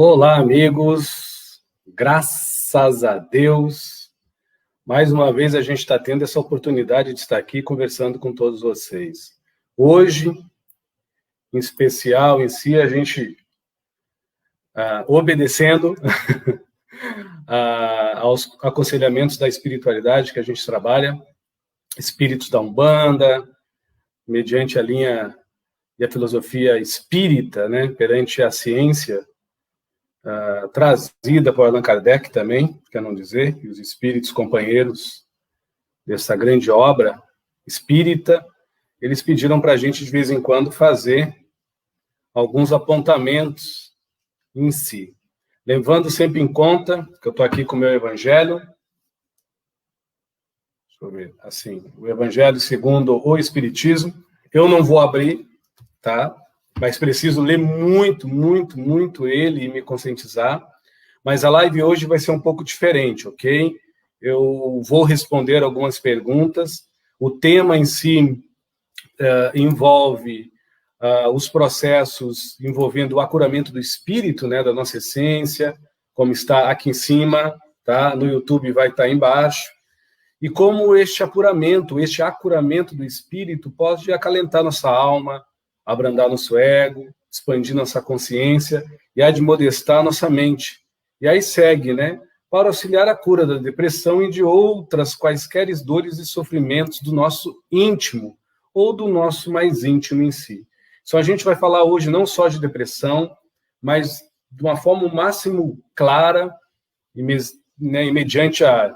Olá, amigos. Graças a Deus, mais uma vez a gente está tendo essa oportunidade de estar aqui conversando com todos vocês. Hoje, em especial, em si, a gente obedecendo aos aconselhamentos da espiritualidade que a gente trabalha, espíritos da Umbanda, mediante a linha e a filosofia espírita, né, perante a ciência, trazida por Allan Kardec também, quer não dizer, e os espíritos companheiros dessa grande obra espírita, eles pediram para a gente, de vez em quando, fazer alguns apontamentos em si. Levando sempre em conta que eu estou aqui com o meu evangelho, deixa eu ver, assim, o evangelho segundo o Espiritismo, eu não vou abrir, tá? Mas preciso ler muito ele e me conscientizar. Mas a live hoje vai ser um pouco diferente, ok? Eu vou responder algumas perguntas. O tema em si envolve os processos envolvendo o acuramento do espírito, né, da nossa essência, como está aqui em cima, tá? No YouTube vai estar embaixo. E como este acuramento do espírito pode acalentar nossa alma, abrandar nosso ego, expandir nossa consciência e admodestar nossa mente. E aí segue, né? Para auxiliar a cura da depressão e de outras quaisquer dores e sofrimentos do nosso íntimo ou do nosso mais íntimo em si. Então a gente vai falar hoje não só de depressão, mas de uma forma o máximo clara e mediante a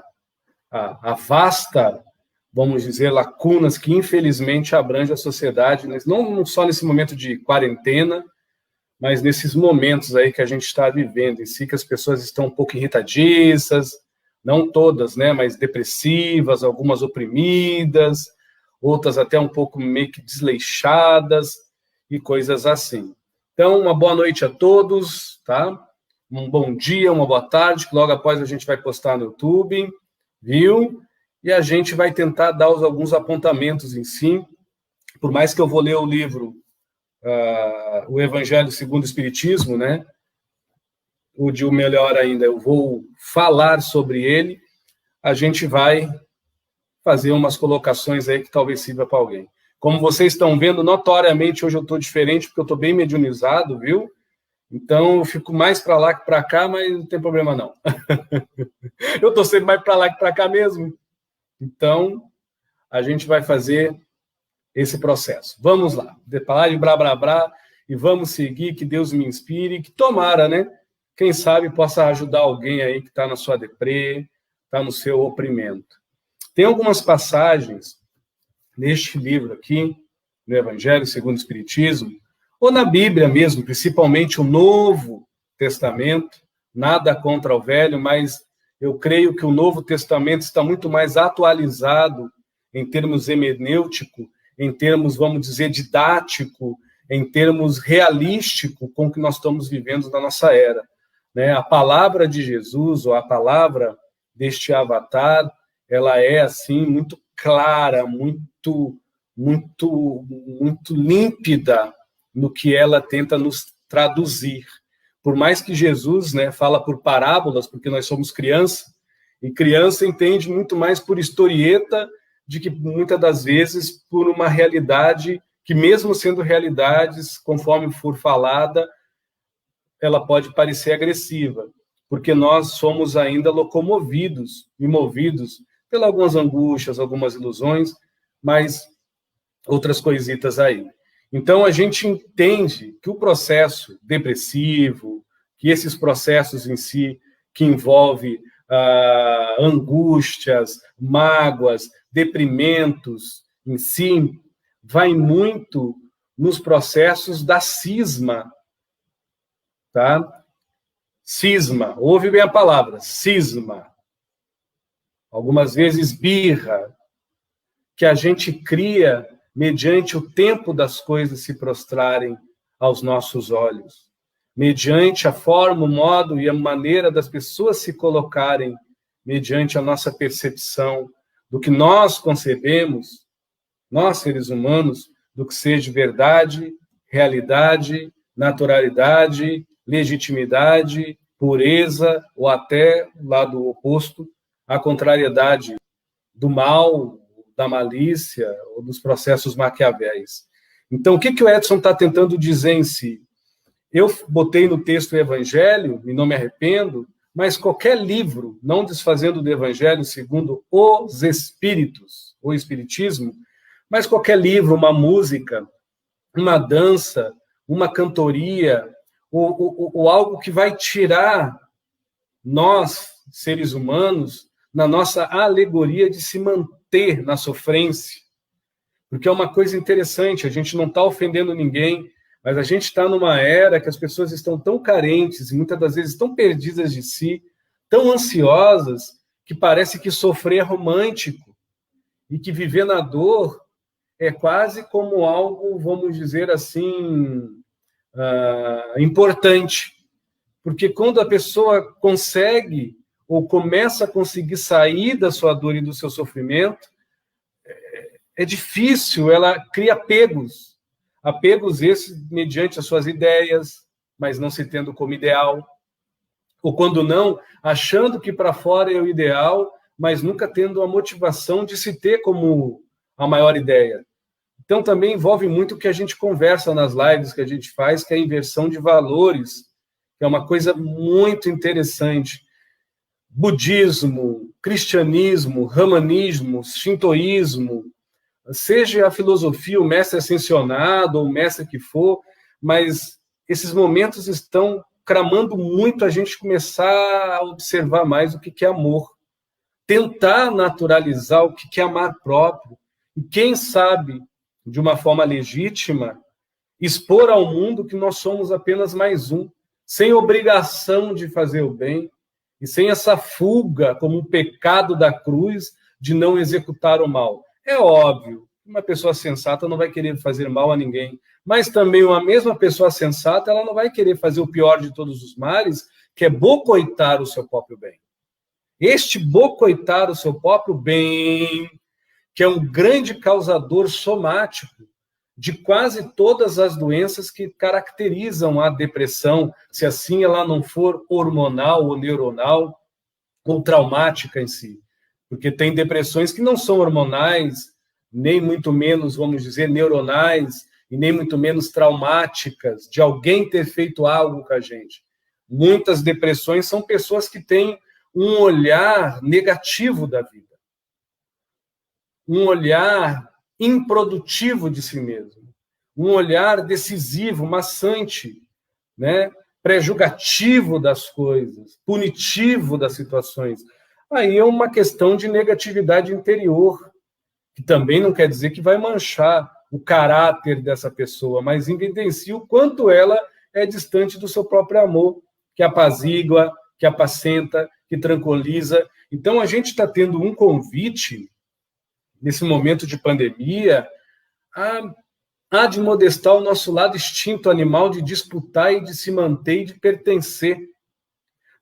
vasta, vamos dizer, lacunas que infelizmente abrange a sociedade, não só nesse momento de quarentena, mas nesses momentos aí que a gente está vivendo em si, que as pessoas estão um pouco irritadiças, não todas, né, mas depressivas, algumas oprimidas, outras até um pouco meio que desleixadas e coisas assim. Então, uma boa noite a todos, tá? Um bom dia, uma boa tarde, que logo após a gente vai postar no YouTube, viu? E a gente vai tentar dar alguns apontamentos em si, por mais que eu vou ler o livro, o Evangelho segundo o Espiritismo, né? O de o melhor ainda, eu vou falar sobre ele, a gente vai fazer umas colocações aí que talvez sirva para alguém. Como vocês estão vendo, notoriamente hoje eu estou diferente, porque eu estou bem mediunizado, viu? Então eu fico mais para lá que para cá, mas não tem problema não. Eu estou sempre mais para lá que para cá mesmo. Então, a gente vai fazer esse processo. Vamos lá. Parar de blá, e vamos seguir, que Deus me inspire, que tomara, né? Quem sabe possa ajudar alguém aí que está na sua deprê, está no seu oprimento. Tem algumas passagens neste livro aqui, no Evangelho segundo o Espiritismo, ou na Bíblia mesmo, principalmente o Novo Testamento, nada contra o Velho, mas eu creio que o Novo Testamento está muito mais atualizado em termos hermenêutico, em termos, vamos dizer, didático, em termos realístico com o que nós estamos vivendo na nossa era. Né? A palavra de Jesus, ou a palavra deste avatar, ela é, assim, muito clara, muito límpida no que ela tenta nos traduzir. Por mais que Jesus, né, fala por parábolas, porque nós somos criança, e criança entende muito mais por historieta de que, muitas das vezes, por uma realidade que, mesmo sendo realidades, conforme for falada, ela pode parecer agressiva, porque nós somos ainda locomovidos e movidos pelas algumas angústias, algumas ilusões, mas outras coisitas aí. Então, a gente entende que o processo depressivo, que esses processos em si, que envolve angústias, mágoas, deprimentos em si, vai muito nos processos da cisma, tá? Cisma, ouve bem a palavra, cisma. Algumas vezes birra, que a gente cria mediante o tempo das coisas se prostrarem aos nossos olhos, mediante a forma, o modo e a maneira das pessoas se colocarem, mediante a nossa percepção do que nós concebemos, nós seres humanos, do que seja verdade, realidade, naturalidade legitimidade, pureza, ou até, lado oposto, a contrariedade do mal, da malícia, ou dos processos maquiavéis. Então, o que o Edson está tentando dizer em si? Eu botei no texto o Evangelho, e não me arrependo, mas qualquer livro, não desfazendo do Evangelho segundo os Espíritos, o Espiritismo, mas qualquer livro, uma música, uma dança, uma cantoria, ou algo que vai tirar nós, seres humanos, na nossa alegoria de se manter na sofrência. Porque é uma coisa interessante, a gente não está ofendendo ninguém, mas a gente está numa era que as pessoas estão tão carentes, e muitas das vezes tão perdidas de si, tão ansiosas, que parece que sofrer é romântico, e que viver na dor é quase como algo, vamos dizer assim, importante. Porque quando a pessoa consegue, ou começa a conseguir sair da sua dor e do seu sofrimento, é difícil, ela cria apegos esses mediante as suas ideias, mas não se tendo como ideal, ou quando não, achando que para fora é o ideal, mas nunca tendo a motivação de se ter como a maior ideia. Então também envolve muito o que a gente conversa nas lives que a gente faz, que é a inversão de valores, que é uma coisa muito interessante. Budismo, cristianismo, ramanismo, shintoísmo, seja a filosofia, o mestre ascensionado, ou o mestre que for, mas esses momentos estão cramando muito a gente começar a observar mais o que é amor. Tentar naturalizar o que é amar próprio. E quem sabe, de uma forma legítima, expor ao mundo que nós somos apenas mais um, sem obrigação de fazer o bem, e sem essa fuga, como um pecado da cruz, de não executar o mal. É óbvio, uma pessoa sensata não vai querer fazer mal a ninguém, mas também uma mesma pessoa sensata, ela não vai querer fazer o pior de todos os males, que é bocoitar o seu próprio bem. Este bocoitar o seu próprio bem, que é um grande causador somático de quase todas as doenças que caracterizam a depressão, se assim ela não for hormonal ou neuronal, ou traumática em si. Porque tem depressões que não são hormonais, nem muito menos, vamos dizer, neuronais, e nem muito menos traumáticas, de alguém ter feito algo com a gente. Muitas depressões são pessoas que têm um olhar negativo da vida, um olhar improdutivo de si mesmo, um olhar decisivo, maçante, né? Prejugativo das coisas, punitivo das situações. Aí é uma questão de negatividade interior, que também não quer dizer que vai manchar o caráter dessa pessoa, mas evidencia o quanto ela é distante do seu próprio amor, que apazigua, que apacenta, que tranquiliza. Então, a gente está tendo um convite, nesse momento de pandemia, a de modestar o nosso lado instinto animal de disputar e de se manter e de pertencer.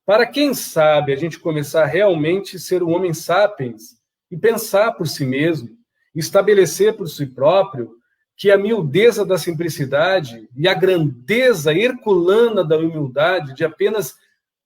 Para, quem sabe, a gente começar realmente a ser um homem sapiens e pensar por si mesmo, estabelecer por si próprio que a miudeza da simplicidade e a grandeza herculana da humildade de apenas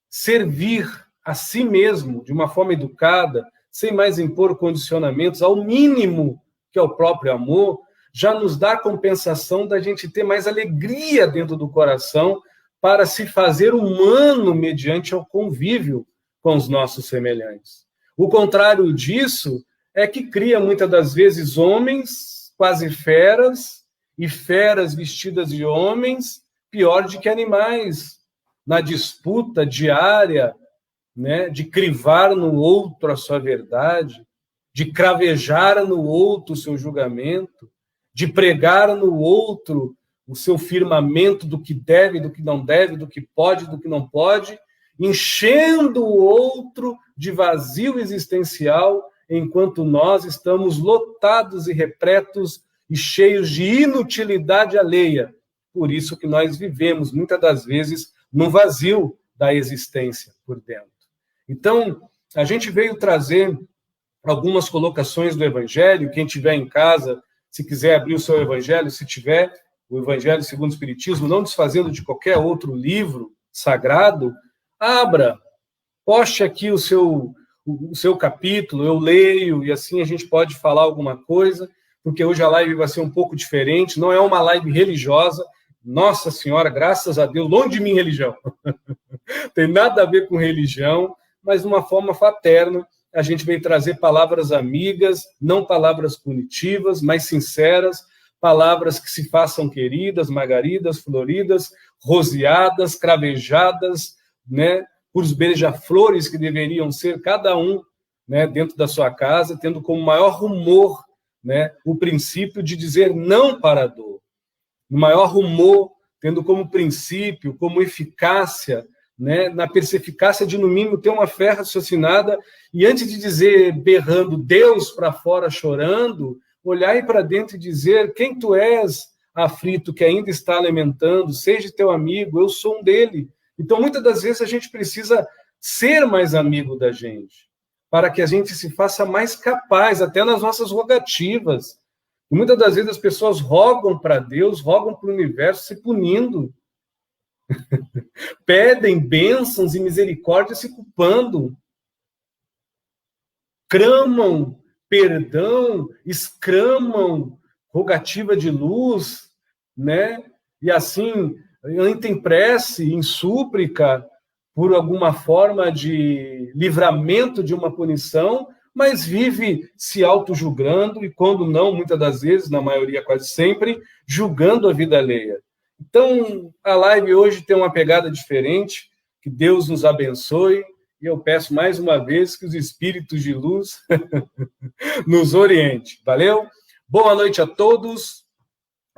servir a si mesmo de uma forma educada, sem mais impor condicionamentos, ao mínimo que é o próprio amor, já nos dá a compensação da gente ter mais alegria dentro do coração para se fazer humano mediante o convívio com os nossos semelhantes. O contrário disso é que cria, muitas das vezes, homens quase feras, e feras vestidas de homens, pior do que animais, na disputa diária, né, de crivar no outro a sua verdade, de cravejar no outro o seu julgamento, de pregar no outro o seu firmamento do que deve, do que não deve, do que pode, do que não pode, enchendo o outro de vazio existencial, enquanto nós estamos lotados e repletos e cheios de inutilidade alheia. Por isso que nós vivemos, muitas das vezes, no vazio da existência por dentro. Então, a gente veio trazer algumas colocações do Evangelho. Quem tiver em casa, se quiser abrir o seu Evangelho, se tiver o Evangelho segundo o Espiritismo, não desfazendo de qualquer outro livro, sagrado, abra, poste aqui o seu capítulo, eu leio, e assim a gente pode falar alguma coisa, porque hoje a live vai ser um pouco diferente, não é uma live religiosa, nossa senhora, graças a Deus, longe de mim religião, tem nada a ver com religião, mas de uma forma fraterna, a gente vem trazer palavras amigas, não palavras punitivas, mas sinceras, palavras que se façam queridas, margaridas, floridas, roseadas, cravejadas, né, por os beija-flores que deveriam ser cada um, né, dentro da sua casa, tendo como maior rumor, né, o princípio de dizer não para a dor. O maior rumor, tendo como princípio, como eficácia, né, na perspicácia de, no mínimo, ter uma fé raciocinada e, antes de dizer, berrando Deus para fora, chorando, olhar aí para dentro e dizer: quem tu és, aflito, que ainda está lamentando, seja teu amigo, eu sou um dele. Então, muitas das vezes, a gente precisa ser mais amigo da gente, para que a gente se faça mais capaz, até nas nossas rogativas. E muitas das vezes as pessoas rogam para Deus, rogam para o universo, se punindo. Pedem bênçãos e misericórdia se culpando. Clamam perdão, exclamam rogativa de luz, né? E assim, em prece, em súplica, por alguma forma de livramento de uma punição, mas vive se auto-julgando e, quando não, muitas das vezes, na maioria quase sempre, julgando a vida alheia. Então, a live hoje tem uma pegada diferente, que Deus nos abençoe, e eu peço mais uma vez que os espíritos de luz nos oriente. Valeu? Boa noite a todos,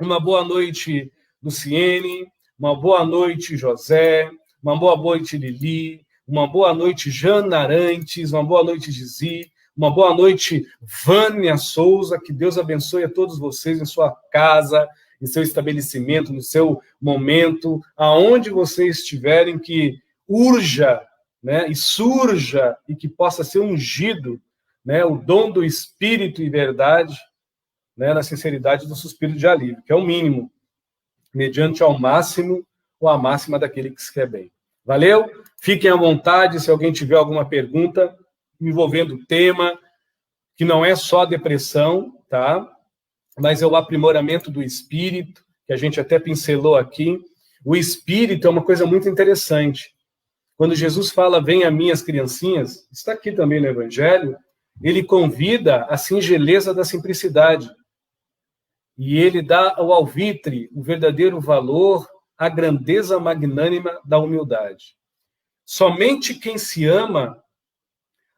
uma boa noite, Luciene, uma boa noite, José, uma boa noite, Lili, uma boa noite, Jana Arantes, uma boa noite, Gizi, uma boa noite, Vânia Souza, que Deus abençoe a todos vocês em sua casa, em seu estabelecimento, no seu momento, aonde vocês estiverem, que urja, né, e surja, e que possa ser ungido, né, o dom do Espírito e verdade, né, na sinceridade do suspiro de alívio, que é o mínimo, mediante ao máximo ou a máxima daquele que se quer bem. Valeu? Fiquem à vontade, se alguém tiver alguma pergunta envolvendo o tema, que não é só depressão, tá? Mas é o aprimoramento do espírito, que a gente até pincelou aqui. O espírito é uma coisa muito interessante. Quando Jesus fala, venha a mim as criancinhas, está aqui também no Evangelho, ele convida a singeleza da simplicidade. E ele dá ao alvitre o verdadeiro valor, a grandeza magnânima da humildade. Somente quem se ama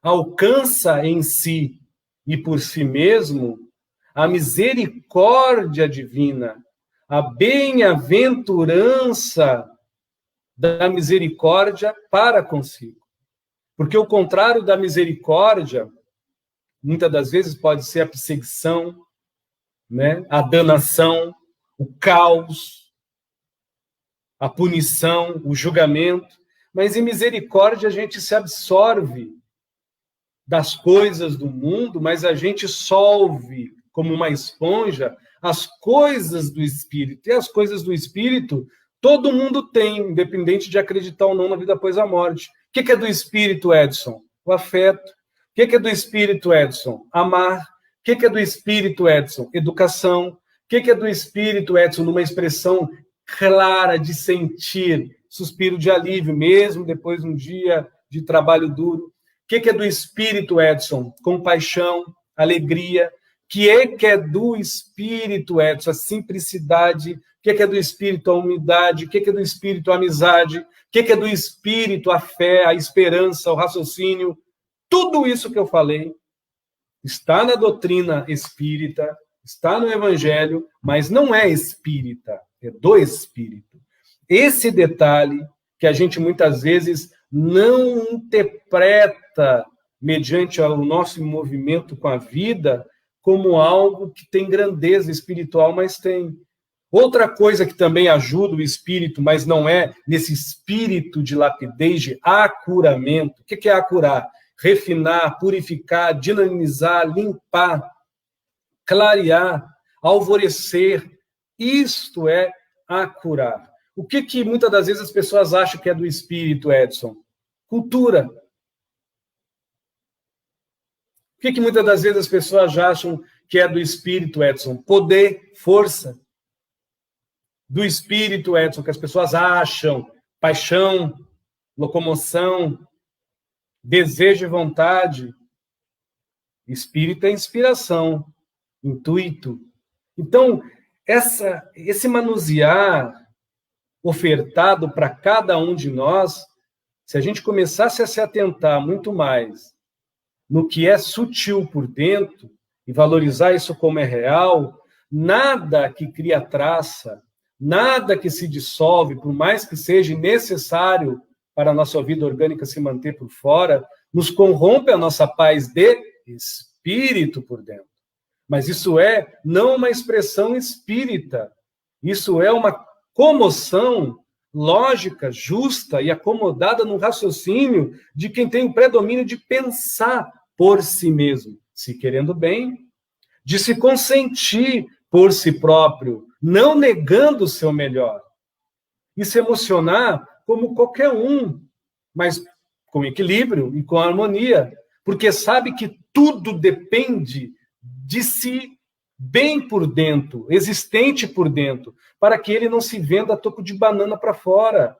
alcança em si e por si mesmo a misericórdia divina, a bem-aventurança da misericórdia para consigo. Porque o contrário da misericórdia, muitas das vezes, pode ser a perseguição, né? A danação, o caos, a punição, o julgamento. Mas em misericórdia a gente se absorve das coisas do mundo, mas a gente solve como uma esponja as coisas do Espírito. E as coisas do Espírito todo mundo tem, independente de acreditar ou não na vida após a morte. O que é do Espírito, Edson? O afeto. O que é do Espírito, Edson? Amar. O que é do Espírito, Edson? Educação. O que é do Espírito, Edson? Numa expressão clara de sentir, suspiro de alívio, mesmo depois de um dia de trabalho duro. O que é do Espírito, Edson? Compaixão, alegria. O que é do Espírito, Edson? A simplicidade. O que é do Espírito? A humildade. O que é do Espírito? A amizade. O que é do Espírito? A fé, a esperança, o raciocínio. Tudo isso que eu falei está na doutrina espírita, está no Evangelho, mas não é espírita, é do Espírito. Esse detalhe que a gente muitas vezes não interpreta mediante o nosso movimento com a vida como algo que tem grandeza espiritual, mas tem. Outra coisa que também ajuda o espírito, mas não é nesse espírito de lapidez, de acuramento. O que é acurar? Refinar, purificar, dinamizar, limpar, clarear, alvorecer. Isto é acurar. O que muitas das vezes as pessoas acham que é do espírito, Edson? Cultura. O que muitas das vezes as pessoas acham que é do espírito, Edson? Poder, força. Do espírito, Edson, que as pessoas acham, paixão, locomoção, desejo e vontade. Espírito é inspiração, intuito. Então, esse manusear ofertado para cada um de nós, se a gente começasse a se atentar muito mais no que é sutil por dentro e valorizar isso como é real, nada que cria traça, nada que se dissolve, por mais que seja necessário para a nossa vida orgânica se manter por fora, nos corrompe a nossa paz de espírito por dentro. Mas isso é não uma expressão espírita, isso é uma comoção lógica, justa e acomodada no raciocínio de quem tem o predomínio de pensar por si mesmo, se querendo bem, de se consentir por si próprio, não negando o seu melhor, e se emocionar como qualquer um, mas com equilíbrio e com harmonia, porque sabe que tudo depende de si bem por dentro, existente por dentro, para que ele não se venda a toco de banana para fora,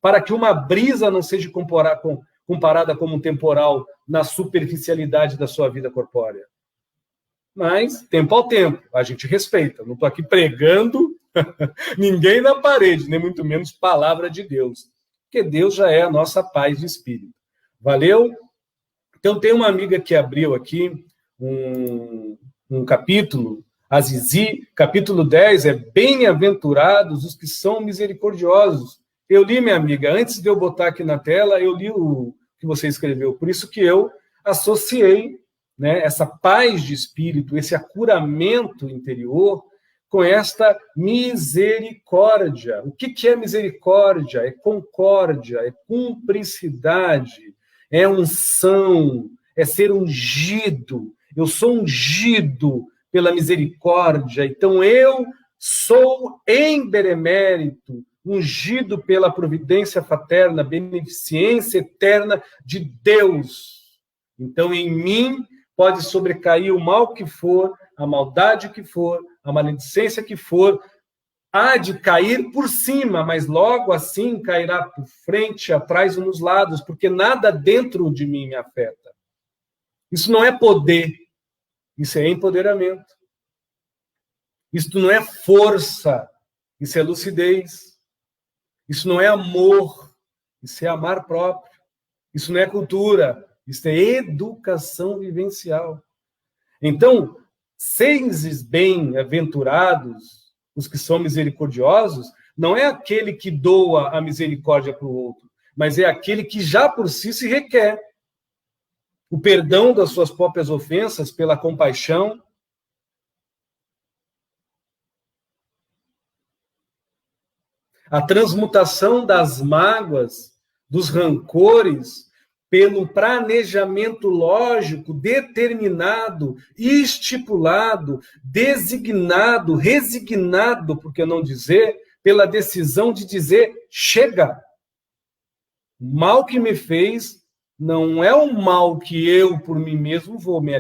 para que uma brisa não seja comparada como um temporal na superficialidade da sua vida corpórea. Mas, tempo ao tempo, a gente respeita. Não estou aqui pregando ninguém na parede, nem muito menos palavra de Deus, porque Deus já é a nossa paz de espírito. Valeu? Então, tem uma amiga que abriu aqui um capítulo, a Zizi, capítulo 10, é bem-aventurados os que são misericordiosos. Eu li, minha amiga, antes de eu botar aqui na tela, eu li o que você escreveu, por isso que eu associei, né, essa paz de espírito, esse acuramento interior, com esta misericórdia. O que é misericórdia? É concórdia, é cumplicidade, é unção, é ser ungido. Eu sou ungido pela misericórdia, então eu sou em benemérito, ungido pela providência fraterna, beneficência eterna de Deus. Então, em mim pode sobrecair o mal que for, a maldade que for, a maledicência que for, há de cair por cima, mas logo assim cairá por frente, atrás e nos lados, porque nada dentro de mim me afeta. Isso não é poder, isso é empoderamento. Isso não é força, isso é lucidez. Isso não é amor, isso é amar próprio. Isso não é cultura, isso é educação vivencial. Então, seres bem-aventurados, os que são misericordiosos, não é aquele que doa a misericórdia para o outro, mas é aquele que já por si se requer o perdão das suas próprias ofensas pela compaixão, a transmutação das mágoas, dos rancores, pelo planejamento lógico, determinado, estipulado, designado, resignado, por que não dizer, pela decisão de dizer, chega. O mal que me fez não é o mal que eu, por mim mesmo, vou me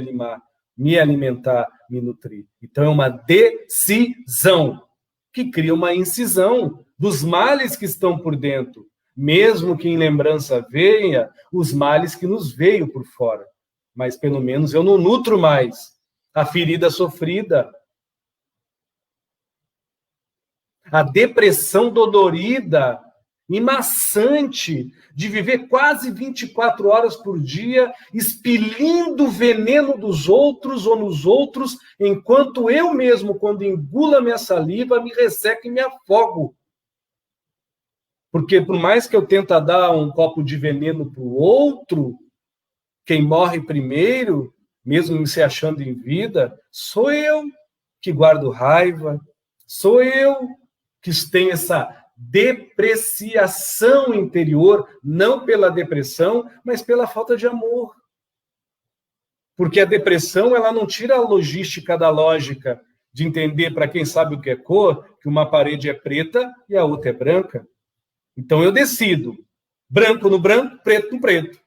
alimentar, me nutrir. Então, é uma decisão que cria uma incisão dos males que estão por dentro, mesmo que em lembrança venha os males que nos veio por fora. Mas, pelo menos, eu não nutro mais a ferida sofrida, a depressão dolorida e maçante de viver quase 24 horas por dia, expelindo o veneno dos outros ou nos outros, enquanto eu mesmo, quando engulo a minha saliva, me resseco e me afogo. Porque por mais que eu tente dar um copo de veneno para o outro, quem morre primeiro, mesmo me se achando em vida, sou eu que guardo raiva, sou eu que tenho essa depreciação interior, não pela depressão, mas pela falta de amor. Porque a depressão, ela não tira a logística da lógica de entender, para quem sabe o que é cor, que uma parede é preta e a outra é branca. Então eu decido, branco no branco, preto no preto.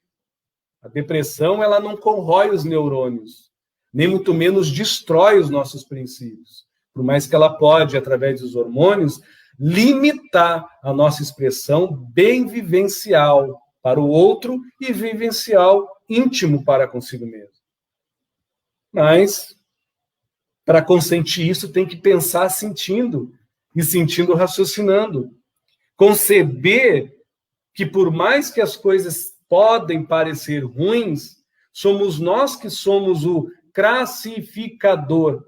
A depressão, ela não corrói os neurônios, nem muito menos destrói os nossos princípios. Por mais que ela pode, através dos hormônios, limitar a nossa expressão bem vivencial para o outro e vivencial íntimo para consigo mesmo. Mas, para consentir isso, tem que pensar sentindo, e sentindo raciocinando. Conceber que, por mais que as coisas podem parecer ruins, somos nós que somos o classificador.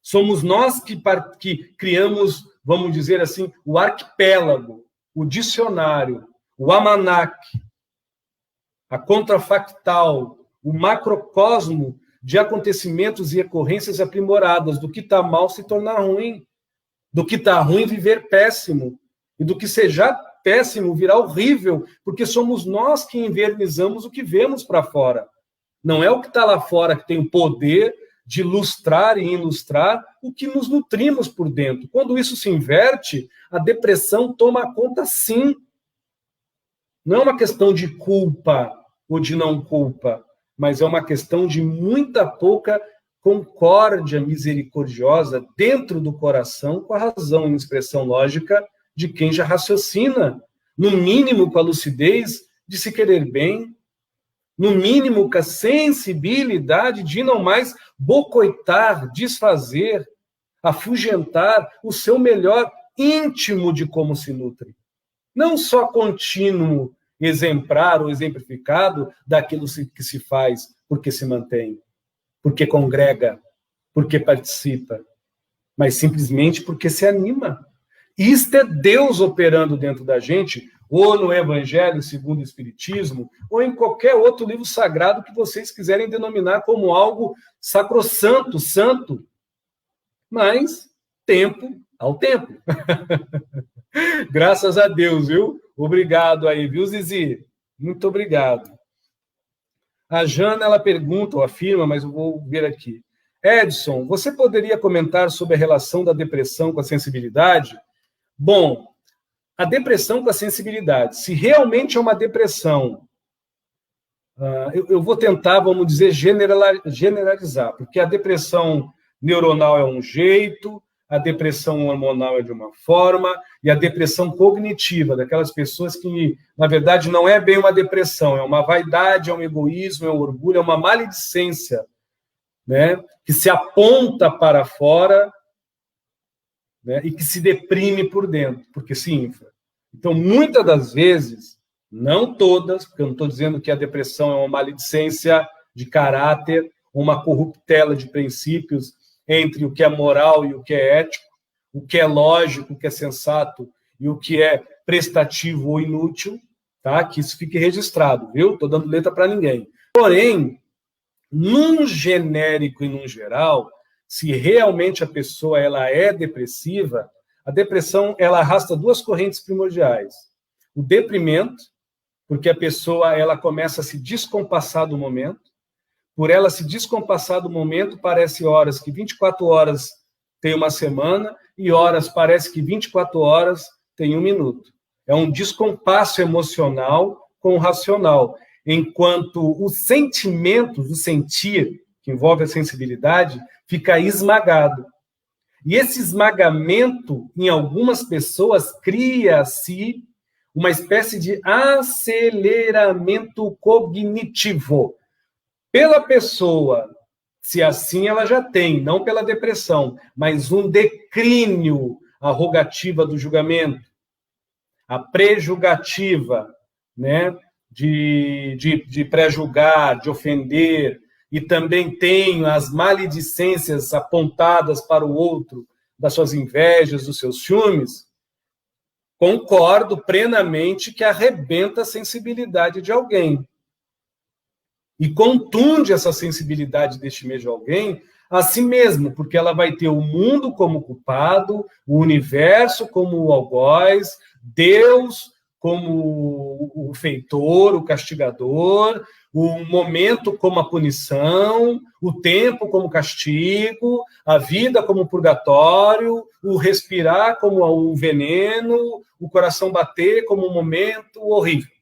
Somos nós que criamos, vamos dizer assim, o arquipélago, o dicionário, o almanaque, a contrafactal, o macrocosmo de acontecimentos e ocorrências aprimoradas, do que está mal se tornar ruim, do que está ruim viver péssimo, e do que seja péssimo virar horrível, porque somos nós que invernizamos o que vemos para fora. Não é o que está lá fora que tem o poder de lustrar e ilustrar o que nos nutrimos por dentro. Quando isso se inverte, a depressão toma conta, sim. Não é uma questão de culpa ou de não culpa, mas é uma questão de muita pouca concórdia misericordiosa dentro do coração com a razão em expressão lógica de quem já raciocina, no mínimo com a lucidez de se querer bem, no mínimo com a sensibilidade de não mais bocoitar, desfazer, afugentar o seu melhor íntimo de como se nutre. Não só contínuo, exemplar ou exemplificado daquilo que se faz porque se mantém, porque congrega, porque participa, mas simplesmente porque se anima. Isto é Deus operando dentro da gente, ou no Evangelho segundo o Espiritismo, ou em qualquer outro livro sagrado que vocês quiserem denominar como algo sacrossanto, santo. Mas, tempo ao tempo. Graças a Deus, viu? Obrigado aí, viu, Zizi? Muito obrigado. A Jana, ela pergunta, ou afirma, mas eu vou ver aqui. Edson, você poderia comentar sobre a relação da depressão com a sensibilidade? Bom, a depressão com a sensibilidade, se realmente é uma depressão, eu vou tentar, vamos dizer, generalizar, porque a depressão neuronal é um jeito, a depressão hormonal é de uma forma, e a depressão cognitiva, daquelas pessoas que, na verdade, não é bem uma depressão, é uma vaidade, é um egoísmo, é um orgulho, é uma maledicência, né, que se aponta para fora, né, e que se deprime por dentro, porque se infla. Então, muitas das vezes, não todas, porque eu não estou dizendo que a depressão é uma maledicência de caráter, uma corruptela de princípios entre o que é moral e o que é ético, o que é lógico, o que é sensato e o que é prestativo ou inútil, tá? Que isso fique registrado, viu? Estou dando letra para ninguém. Porém, num genérico e num geral, se realmente a pessoa ela é depressiva, a depressão ela arrasta duas correntes primordiais. O deprimento, porque a pessoa ela começa a se descompassar do momento. Por ela se descompassar do momento, parece horas que 24 horas tem uma semana e horas parece que 24 horas tem um minuto. É um descompasso emocional com o racional, enquanto os sentimentos, o sentir, que envolve a sensibilidade, fica esmagado. E esse esmagamento, em algumas pessoas, cria-se uma espécie de aceleramento cognitivo. Pela pessoa, se assim ela já tem, não pela depressão, mas um declínio, a rogativa do julgamento, a prejulgativa, né, de pré-julgar, de ofender, e também tem as maledicências apontadas para o outro, das suas invejas, dos seus ciúmes, concordo plenamente que arrebenta a sensibilidade de alguém. E contunde essa sensibilidade deste mesmo alguém a si mesmo, porque ela vai ter o mundo como culpado, o universo como o algoz, Deus como o feitor, o castigador, o momento como a punição, o tempo como castigo, a vida como purgatório, o respirar como o veneno, o coração bater como um momento horrível.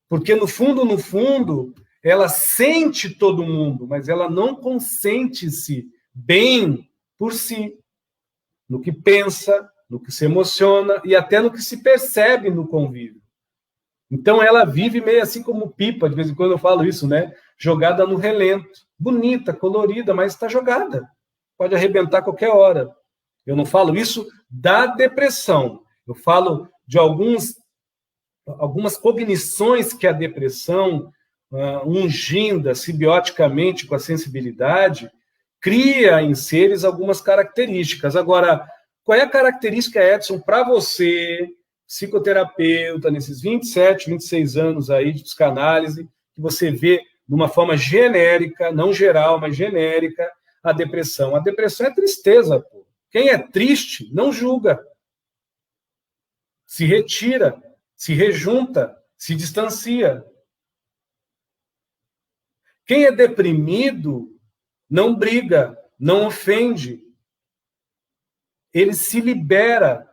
Porque, no fundo, ela sente todo mundo, mas ela não consente-se bem por si, no que pensa, no que se emociona e até no que se percebe no convívio. Então, ela vive meio assim como pipa, de vez em quando eu falo isso, né? Jogada no relento. Bonita, colorida, mas está jogada. Pode arrebentar a qualquer hora. Eu não falo isso da depressão. Eu falo de algumas cognições que a depressão, unginda simbioticamente com a sensibilidade, cria em seres algumas características. Agora, qual é a característica, Edson, para você, psicoterapeuta, nesses 27, 26 anos aí de psicanálise, que você vê de uma forma genérica, não geral, mas genérica, a depressão? A depressão é tristeza, pô. Quem é triste não julga. Se retira, se rejunta, se distancia. Quem é deprimido não briga, não ofende. Ele se libera,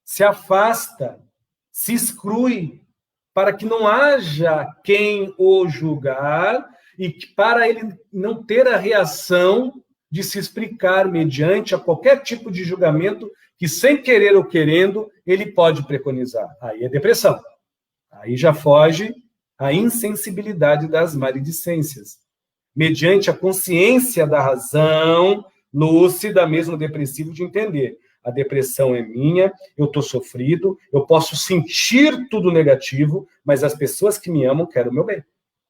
se afasta, se exclui, para que não haja quem o julgar e para ele não ter a reação de se explicar mediante a qualquer tipo de julgamento que, sem querer ou querendo, ele pode preconizar. Aí é depressão. Aí já foge a insensibilidade das maledicências. Mediante a consciência da razão lúcida, mesmo depressivo, de entender. A depressão é minha, eu estou sofrido, eu posso sentir tudo negativo, mas as pessoas que me amam querem o meu bem.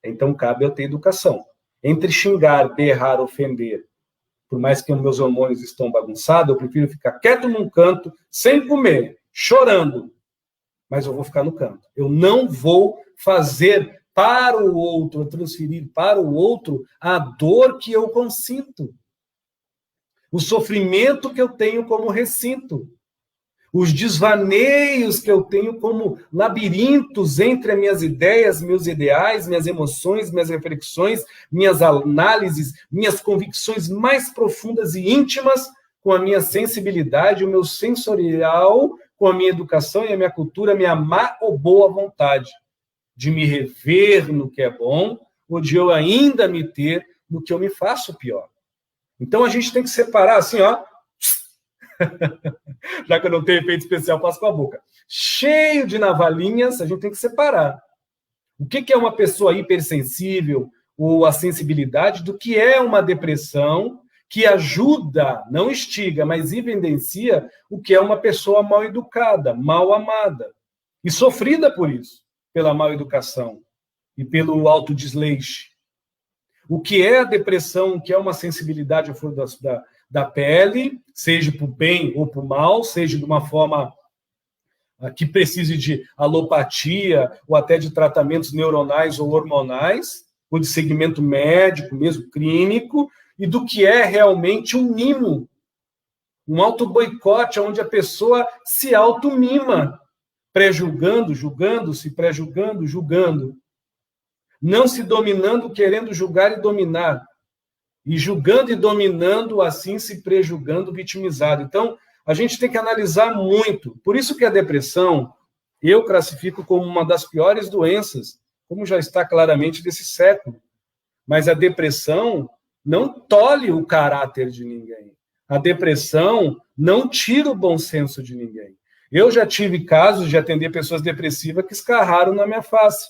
Então cabe eu ter educação. Entre xingar, berrar, ofender, por mais que os meus hormônios estão bagunçados, eu prefiro ficar quieto num canto, sem comer, chorando, mas eu vou ficar no canto. Eu não vou fazer para o outro, transferir para o outro a dor que eu consinto, o sofrimento que eu tenho como recinto, os desvaneios que eu tenho como labirintos entre as minhas ideias, meus ideais, minhas emoções, minhas reflexões, minhas análises, minhas convicções mais profundas e íntimas, com a minha sensibilidade, o meu sensorial, com a minha educação e a minha cultura, a minha má ou boa vontade de me rever no que é bom ou de eu ainda me ter no que eu me faço pior. Então, a gente tem que separar assim, ó. Já que eu não tenho efeito especial, passo com a boca. Cheio de navalhinhas, a gente tem que separar. O que é uma pessoa hipersensível ou a sensibilidade do que é uma depressão que ajuda, não instiga, mas evidencia o que é uma pessoa mal educada, mal amada e sofrida por isso, pela mal educação e pelo autodesleixo. O que é a depressão, o que é uma sensibilidade da pele, seja para o bem ou para o mal, seja de uma forma que precise de alopatia ou até de tratamentos neuronais ou hormonais, ou de segmento médico, mesmo clínico, e do que é realmente um mimo, um auto-boicote, onde a pessoa se auto-mima, pré-julgando, julgando-se, pré-julgando, julgando. Não se dominando, querendo julgar e dominar. E julgando e dominando, assim se prejulgando, vitimizado. Então, a gente tem que analisar muito. Por isso que a depressão, eu classifico como uma das piores doenças, como já está claramente desse século. Mas a depressão não tolhe o caráter de ninguém. A depressão não tira o bom senso de ninguém. Eu já tive casos de atender pessoas depressivas que escarraram na minha face.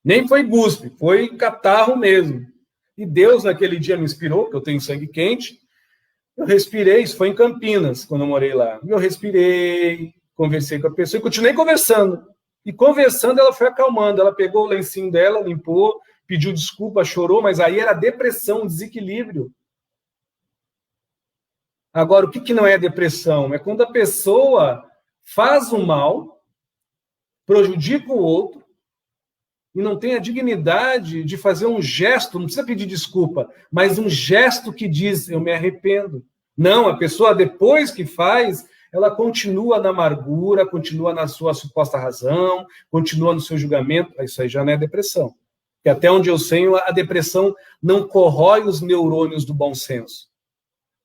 Nem foi guspe, foi catarro mesmo. E Deus, naquele dia, me inspirou, porque eu tenho sangue quente. Eu respirei, isso foi em Campinas, quando eu morei lá. Eu respirei, conversei com a pessoa e continuei conversando. E conversando, ela foi acalmando. Ela pegou o lencinho dela, limpou, pediu desculpa, chorou, mas aí era depressão, desequilíbrio. Agora, o que não é depressão? É quando a pessoa faz o mal, prejudica o outro, e não tem a dignidade de fazer um gesto, não precisa pedir desculpa, mas um gesto que diz, eu me arrependo. Não, a pessoa, depois que faz, ela continua na amargura, continua na sua suposta razão, continua no seu julgamento. Isso aí já não é depressão. Porque até onde eu sei, a depressão não corrói os neurônios do bom senso.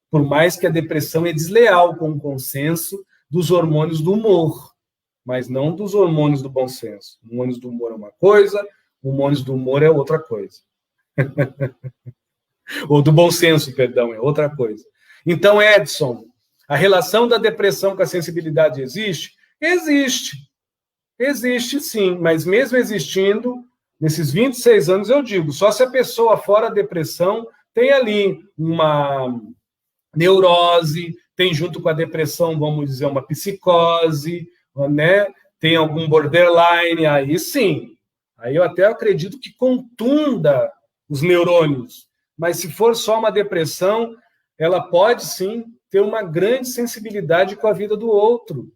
Por mais que a depressão é desleal com o consenso dos hormônios do humor, mas não dos hormônios do bom senso. Hormônios do humor é uma coisa, hormônios do humor é outra coisa. Ou do bom senso, perdão, é outra coisa. Então, Edson, a relação da depressão com a sensibilidade existe? Existe. Existe, sim, mas mesmo existindo, nesses 26 anos, eu digo, só se a pessoa fora da depressão tem ali uma neurose, tem junto com a depressão, vamos dizer, uma psicose, né? Tem algum borderline, aí sim. Aí eu até acredito que contunda os neurônios. Mas se for só uma depressão, ela pode sim ter uma grande sensibilidade com a vida do outro.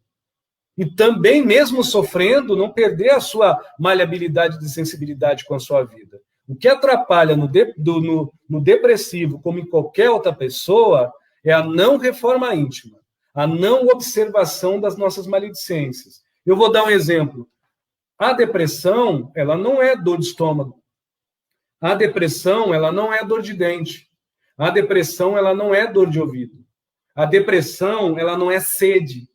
E também, mesmo sofrendo, não perder a sua maleabilidade de sensibilidade com a sua vida. O que atrapalha no depressivo, como em qualquer outra pessoa, é a não reforma íntima, a não observação das nossas maledicências. Eu vou dar um exemplo. A depressão, ela não é dor de estômago. A depressão, ela não é dor de dente. A depressão, ela não é dor de ouvido. A depressão, ela não é sede.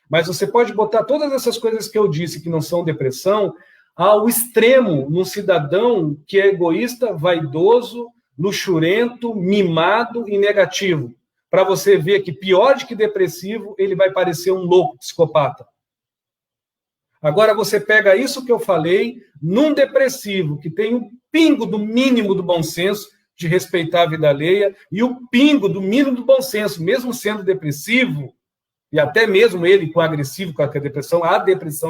Mas você pode botar todas essas coisas que eu disse que não são depressão ao extremo num cidadão que é egoísta, vaidoso, luxurento, mimado e negativo. Para você ver que pior do que depressivo, ele vai parecer um louco psicopata. Agora você pega isso que eu falei num depressivo que tem um pingo do mínimo do bom senso de respeitar a vida alheia e o pingo do mínimo do bom senso, mesmo sendo depressivo, e até mesmo ele com agressivo, com a depressão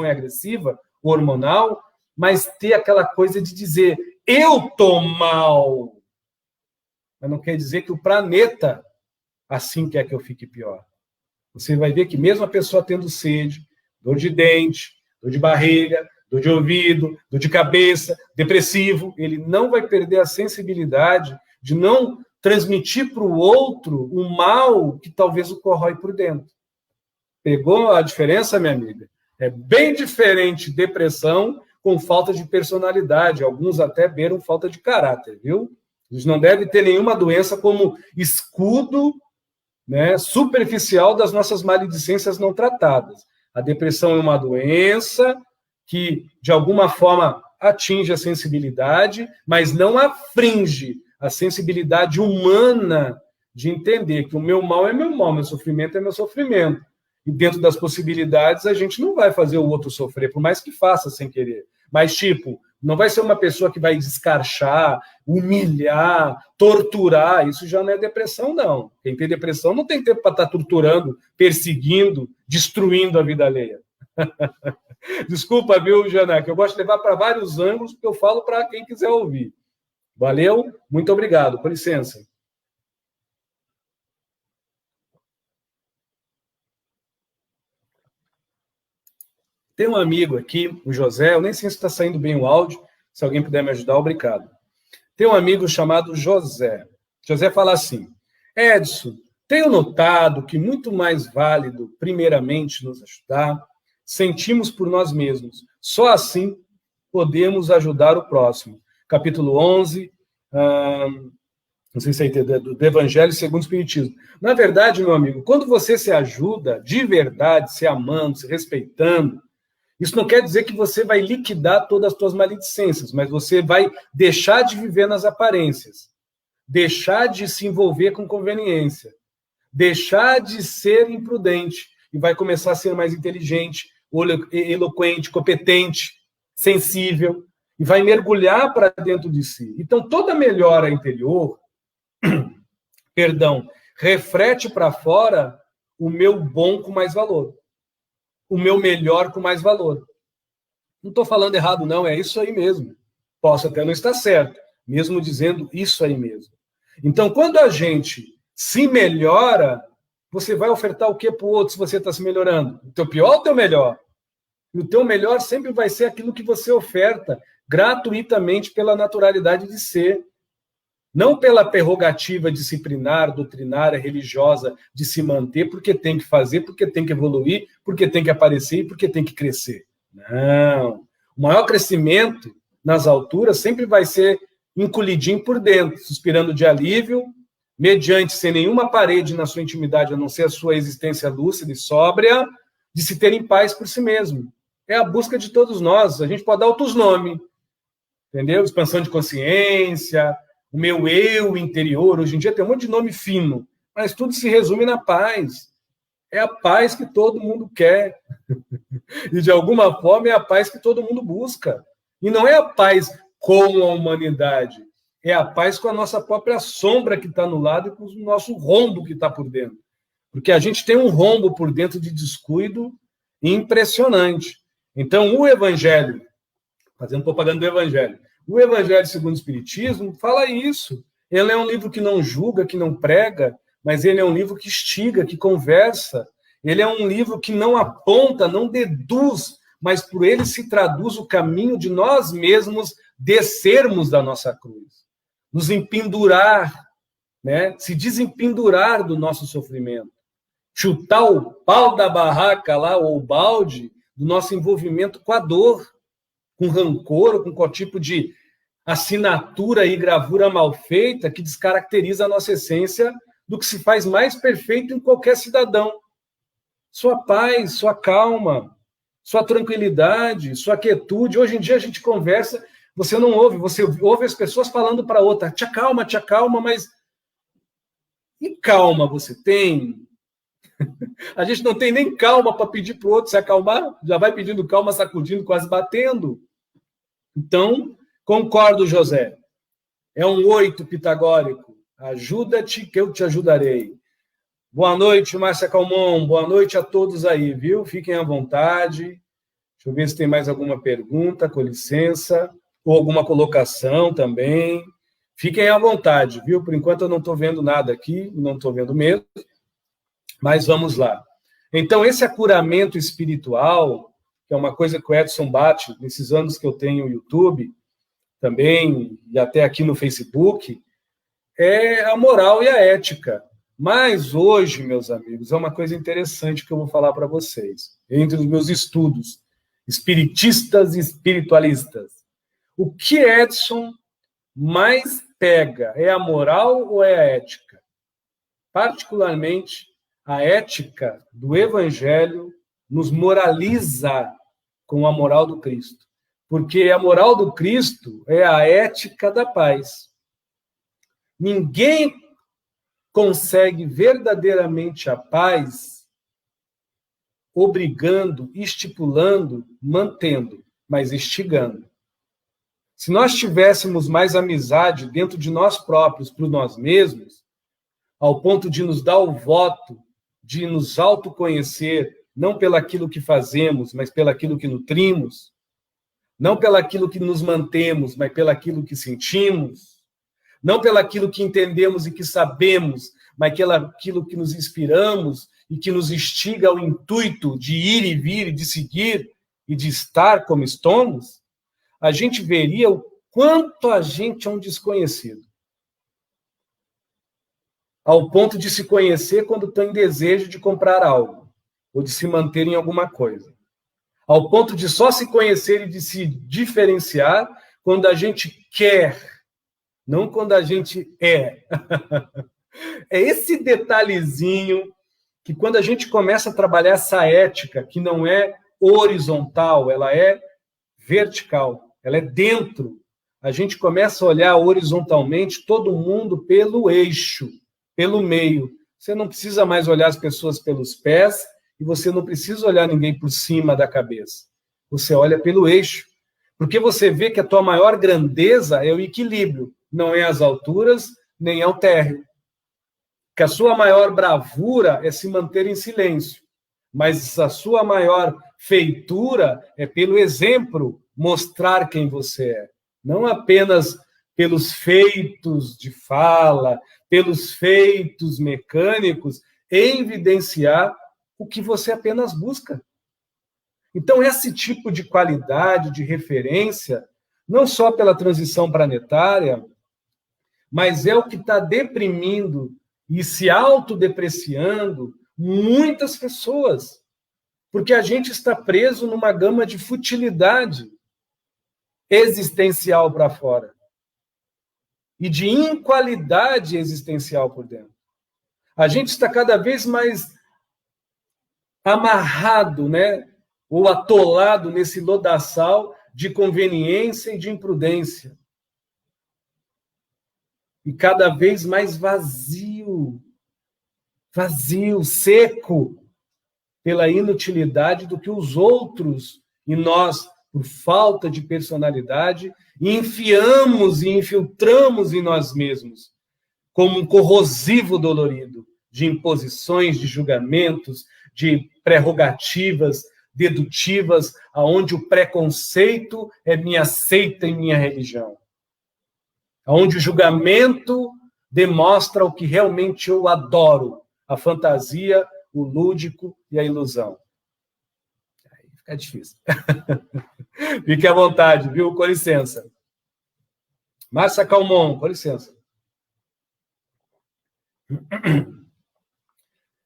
é agressiva, hormonal, mas ter aquela coisa de dizer, eu tô mal. Mas não quer dizer que o planeta assim quer que eu fique pior. Você vai ver que mesmo a pessoa tendo sede, dor de dente, dor de barriga, dor de ouvido, dor de cabeça, depressivo, ele não vai perder a sensibilidade de não transmitir para o outro o mal que talvez o corrói por dentro. Pegou a diferença, minha amiga? É bem diferente depressão com falta de personalidade. Alguns até beiram falta de caráter, viu? Eles não devem ter nenhuma doença como escudo, né, superficial das nossas maledicências não tratadas. A depressão é uma doença que, de alguma forma, atinge a sensibilidade, mas não afringe a sensibilidade humana de entender que o meu mal é meu mal, meu sofrimento é meu sofrimento. E dentro das possibilidades, a gente não vai fazer o outro sofrer, por mais que faça sem querer. Mas, tipo, não vai ser uma pessoa que vai descarchar, humilhar, torturar. Isso já não é depressão, não. Quem tem depressão não tem tempo para estar torturando, perseguindo, destruindo a vida alheia. Desculpa, viu, Jana, que eu gosto de levar para vários ângulos, porque eu falo para quem quiser ouvir. Valeu? Muito obrigado. Com licença. Tem um amigo aqui, o José, eu nem sei se está saindo bem o áudio, se alguém puder me ajudar, obrigado. Tem um amigo chamado José. José fala assim, Edson, tenho notado que muito mais válido, primeiramente, nos ajudar, sentimos por nós mesmos. Só assim podemos ajudar o próximo. Capítulo 11, não sei se é do Evangelho segundo o Espiritismo. Na verdade, meu amigo, quando você se ajuda de verdade, se amando, se respeitando, isso não quer dizer que você vai liquidar todas as suas maledicências, mas você vai deixar de viver nas aparências, deixar de se envolver com conveniência, deixar de ser imprudente e vai começar a ser mais inteligente, eloquente, competente, sensível, e vai mergulhar para dentro de si. Então, toda melhora interior, reflete para fora o meu bom com mais valor. O meu melhor com mais valor. Não estou falando errado, não, é isso aí mesmo. Posso até não estar certo, mesmo dizendo isso aí mesmo. Então, quando a gente se melhora, você vai ofertar o que para o outro se você está se melhorando? O teu pior ou o teu melhor? E o teu melhor sempre vai ser aquilo que você oferta gratuitamente pela naturalidade de ser. Não pela prerrogativa disciplinar, doutrinária, religiosa de se manter, porque tem que fazer, porque tem que evoluir, porque tem que aparecer e porque tem que crescer. Não. O maior crescimento nas alturas sempre vai ser encolhidinho por dentro, suspirando de alívio, mediante sem nenhuma parede na sua intimidade, a não ser a sua existência lúcida e sóbria, de se ter em paz por si mesmo. É a busca de todos nós. A gente pode dar outros nomes, entendeu? Expansão de consciência, o meu eu interior. Hoje em dia tem um monte de nome fino, mas tudo se resume na paz. É a paz que todo mundo quer. E, de alguma forma, é a paz que todo mundo busca. E não é a paz com a humanidade, é a paz com a nossa própria sombra que está no lado e com o nosso rombo que está por dentro. Porque a gente tem um rombo por dentro de descuido impressionante. Então, o Evangelho, fazendo propaganda do Evangelho, o Evangelho segundo o Espiritismo fala isso. Ele é um livro que não julga, que não prega, mas ele é um livro que instiga, que conversa. Ele é um livro que não aponta, não deduz, mas por ele se traduz o caminho de nós mesmos descermos da nossa cruz, nos empendurar, né? Se desempendurar do nosso sofrimento, chutar o pau da barraca lá, ou o balde, do nosso envolvimento com a dor, com rancor, ou com qual tipo de assinatura e gravura mal feita que descaracteriza a nossa essência do que se faz mais perfeito em qualquer cidadão. Sua paz, sua calma, sua tranquilidade, sua quietude. Hoje em dia a gente conversa, você não ouve, você ouve as pessoas falando para outra, te acalma, mas e calma você tem? A gente não tem nem calma para pedir para o outro se acalmar, já vai pedindo calma, sacudindo, quase batendo. Então, concordo, José. É um 8 pitagórico. Ajuda-te que eu te ajudarei. Boa noite, Márcia Calmon. Boa noite a todos aí, viu? Fiquem à vontade. Deixa eu ver se tem mais alguma pergunta, com licença. Ou alguma colocação também. Fiquem à vontade, viu? Por enquanto eu não estou vendo nada aqui, não estou vendo mesmo. Mas vamos lá. Então, esse acuramento espiritual, que é uma coisa que o Edson bate nesses anos que eu tenho no YouTube, também, e até aqui no Facebook, é a moral e a ética. Mas hoje, meus amigos, é uma coisa interessante que eu vou falar para vocês, entre os meus estudos, espiritistas e espiritualistas. O que Edson mais pega é a moral ou é a ética? Particularmente, a ética do Evangelho nos moraliza com a moral do Cristo. Porque a moral do Cristo é a ética da paz. Ninguém consegue verdadeiramente a paz obrigando, estipulando, mantendo, mas instigando. Se nós tivéssemos mais amizade dentro de nós próprios, por nós mesmos, ao ponto de nos dar o voto, de nos autoconhecer, não pelaquilo que fazemos, mas pelaquilo que nutrimos, não pelaquilo que nos mantemos, mas pelaquilo que sentimos, não pelaquilo que entendemos e que sabemos, mas pelaquilo que nos inspiramos e que nos instiga ao intuito de ir e vir, de seguir e de estar como estamos, a gente veria o quanto a gente é um desconhecido. Ao ponto de se conhecer quando tem desejo de comprar algo, ou de se manter em alguma coisa. Ao ponto de só se conhecer e de se diferenciar quando a gente quer, não quando a gente é. É esse detalhezinho que quando a gente começa a trabalhar essa ética, que não é horizontal, ela é vertical, ela é dentro. A gente começa a olhar horizontalmente todo mundo pelo eixo, pelo meio. Você não precisa mais olhar as pessoas pelos pés e você não precisa olhar ninguém por cima da cabeça. Você olha pelo eixo, porque você vê que a tua maior grandeza é o equilíbrio, não é as alturas, nem é o térreo. Que a sua maior bravura é se manter em silêncio, mas a sua maior feitura é pelo exemplo mostrar quem você é, não apenas pelos feitos de fala, pelos feitos mecânicos, evidenciar o que você apenas busca. Então, esse tipo de qualidade, de referência, não só pela transição planetária, mas é o que está deprimindo e se autodepreciando muitas pessoas, porque a gente está preso numa gama de futilidade existencial para fora e de inqualidade existencial por dentro. A gente está cada vez mais amarrado, né, ou atolado nesse lodaçal de conveniência e de imprudência. E cada vez mais vazio, seco, pela inutilidade do que os outros e nós, por falta de personalidade, enfiamos e infiltramos em nós mesmos, como um corrosivo dolorido de imposições, de julgamentos, de prerrogativas dedutivas, aonde o preconceito é minha seita e minha religião. Onde o julgamento demonstra o que realmente eu adoro, a fantasia, o lúdico e a ilusão. Aí fica difícil. Fique à vontade, viu? Com licença. Márcia Calmon, com licença.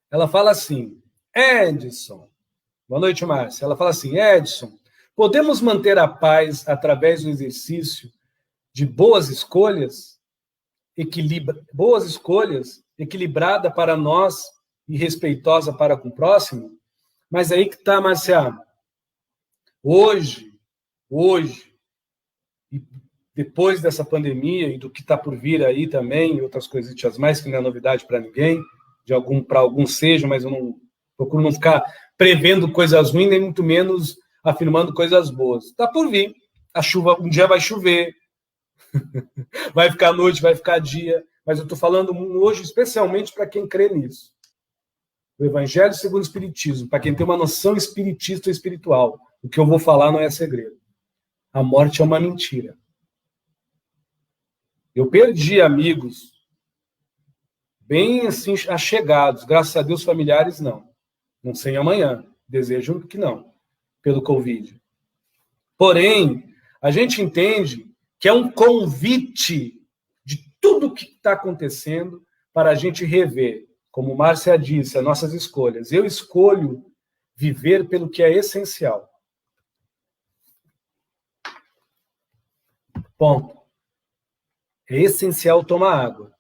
Ela fala assim, Edson, boa noite, Márcia. Ela fala assim, Edson, podemos manter a paz através do exercício de boas escolhas, equilibrada para nós e respeitosa para com o próximo? Mas aí que está, Marcia. Hoje, e depois dessa pandemia e do que está por vir aí também, outras coisitas mais que não é novidade para ninguém, para alguns seja, mas eu não procuro não ficar prevendo coisas ruins, nem muito menos afirmando coisas boas. Está por vir. A chuva, um dia vai chover, vai ficar noite, vai ficar dia, mas eu estou falando hoje especialmente para quem crê nisso. O Evangelho segundo o Espiritismo, para quem tem uma noção espiritista ou espiritual. O que eu vou falar não é segredo. A morte é uma mentira. Eu perdi amigos bem assim achegados, graças a Deus familiares não. Não sei amanhã, desejo que não, pelo Covid. Porém, a gente entende que é um convite de tudo o que está acontecendo para a gente rever, como Márcia disse, as nossas escolhas. Eu escolho viver pelo que é essencial. Ponto. É essencial tomar água.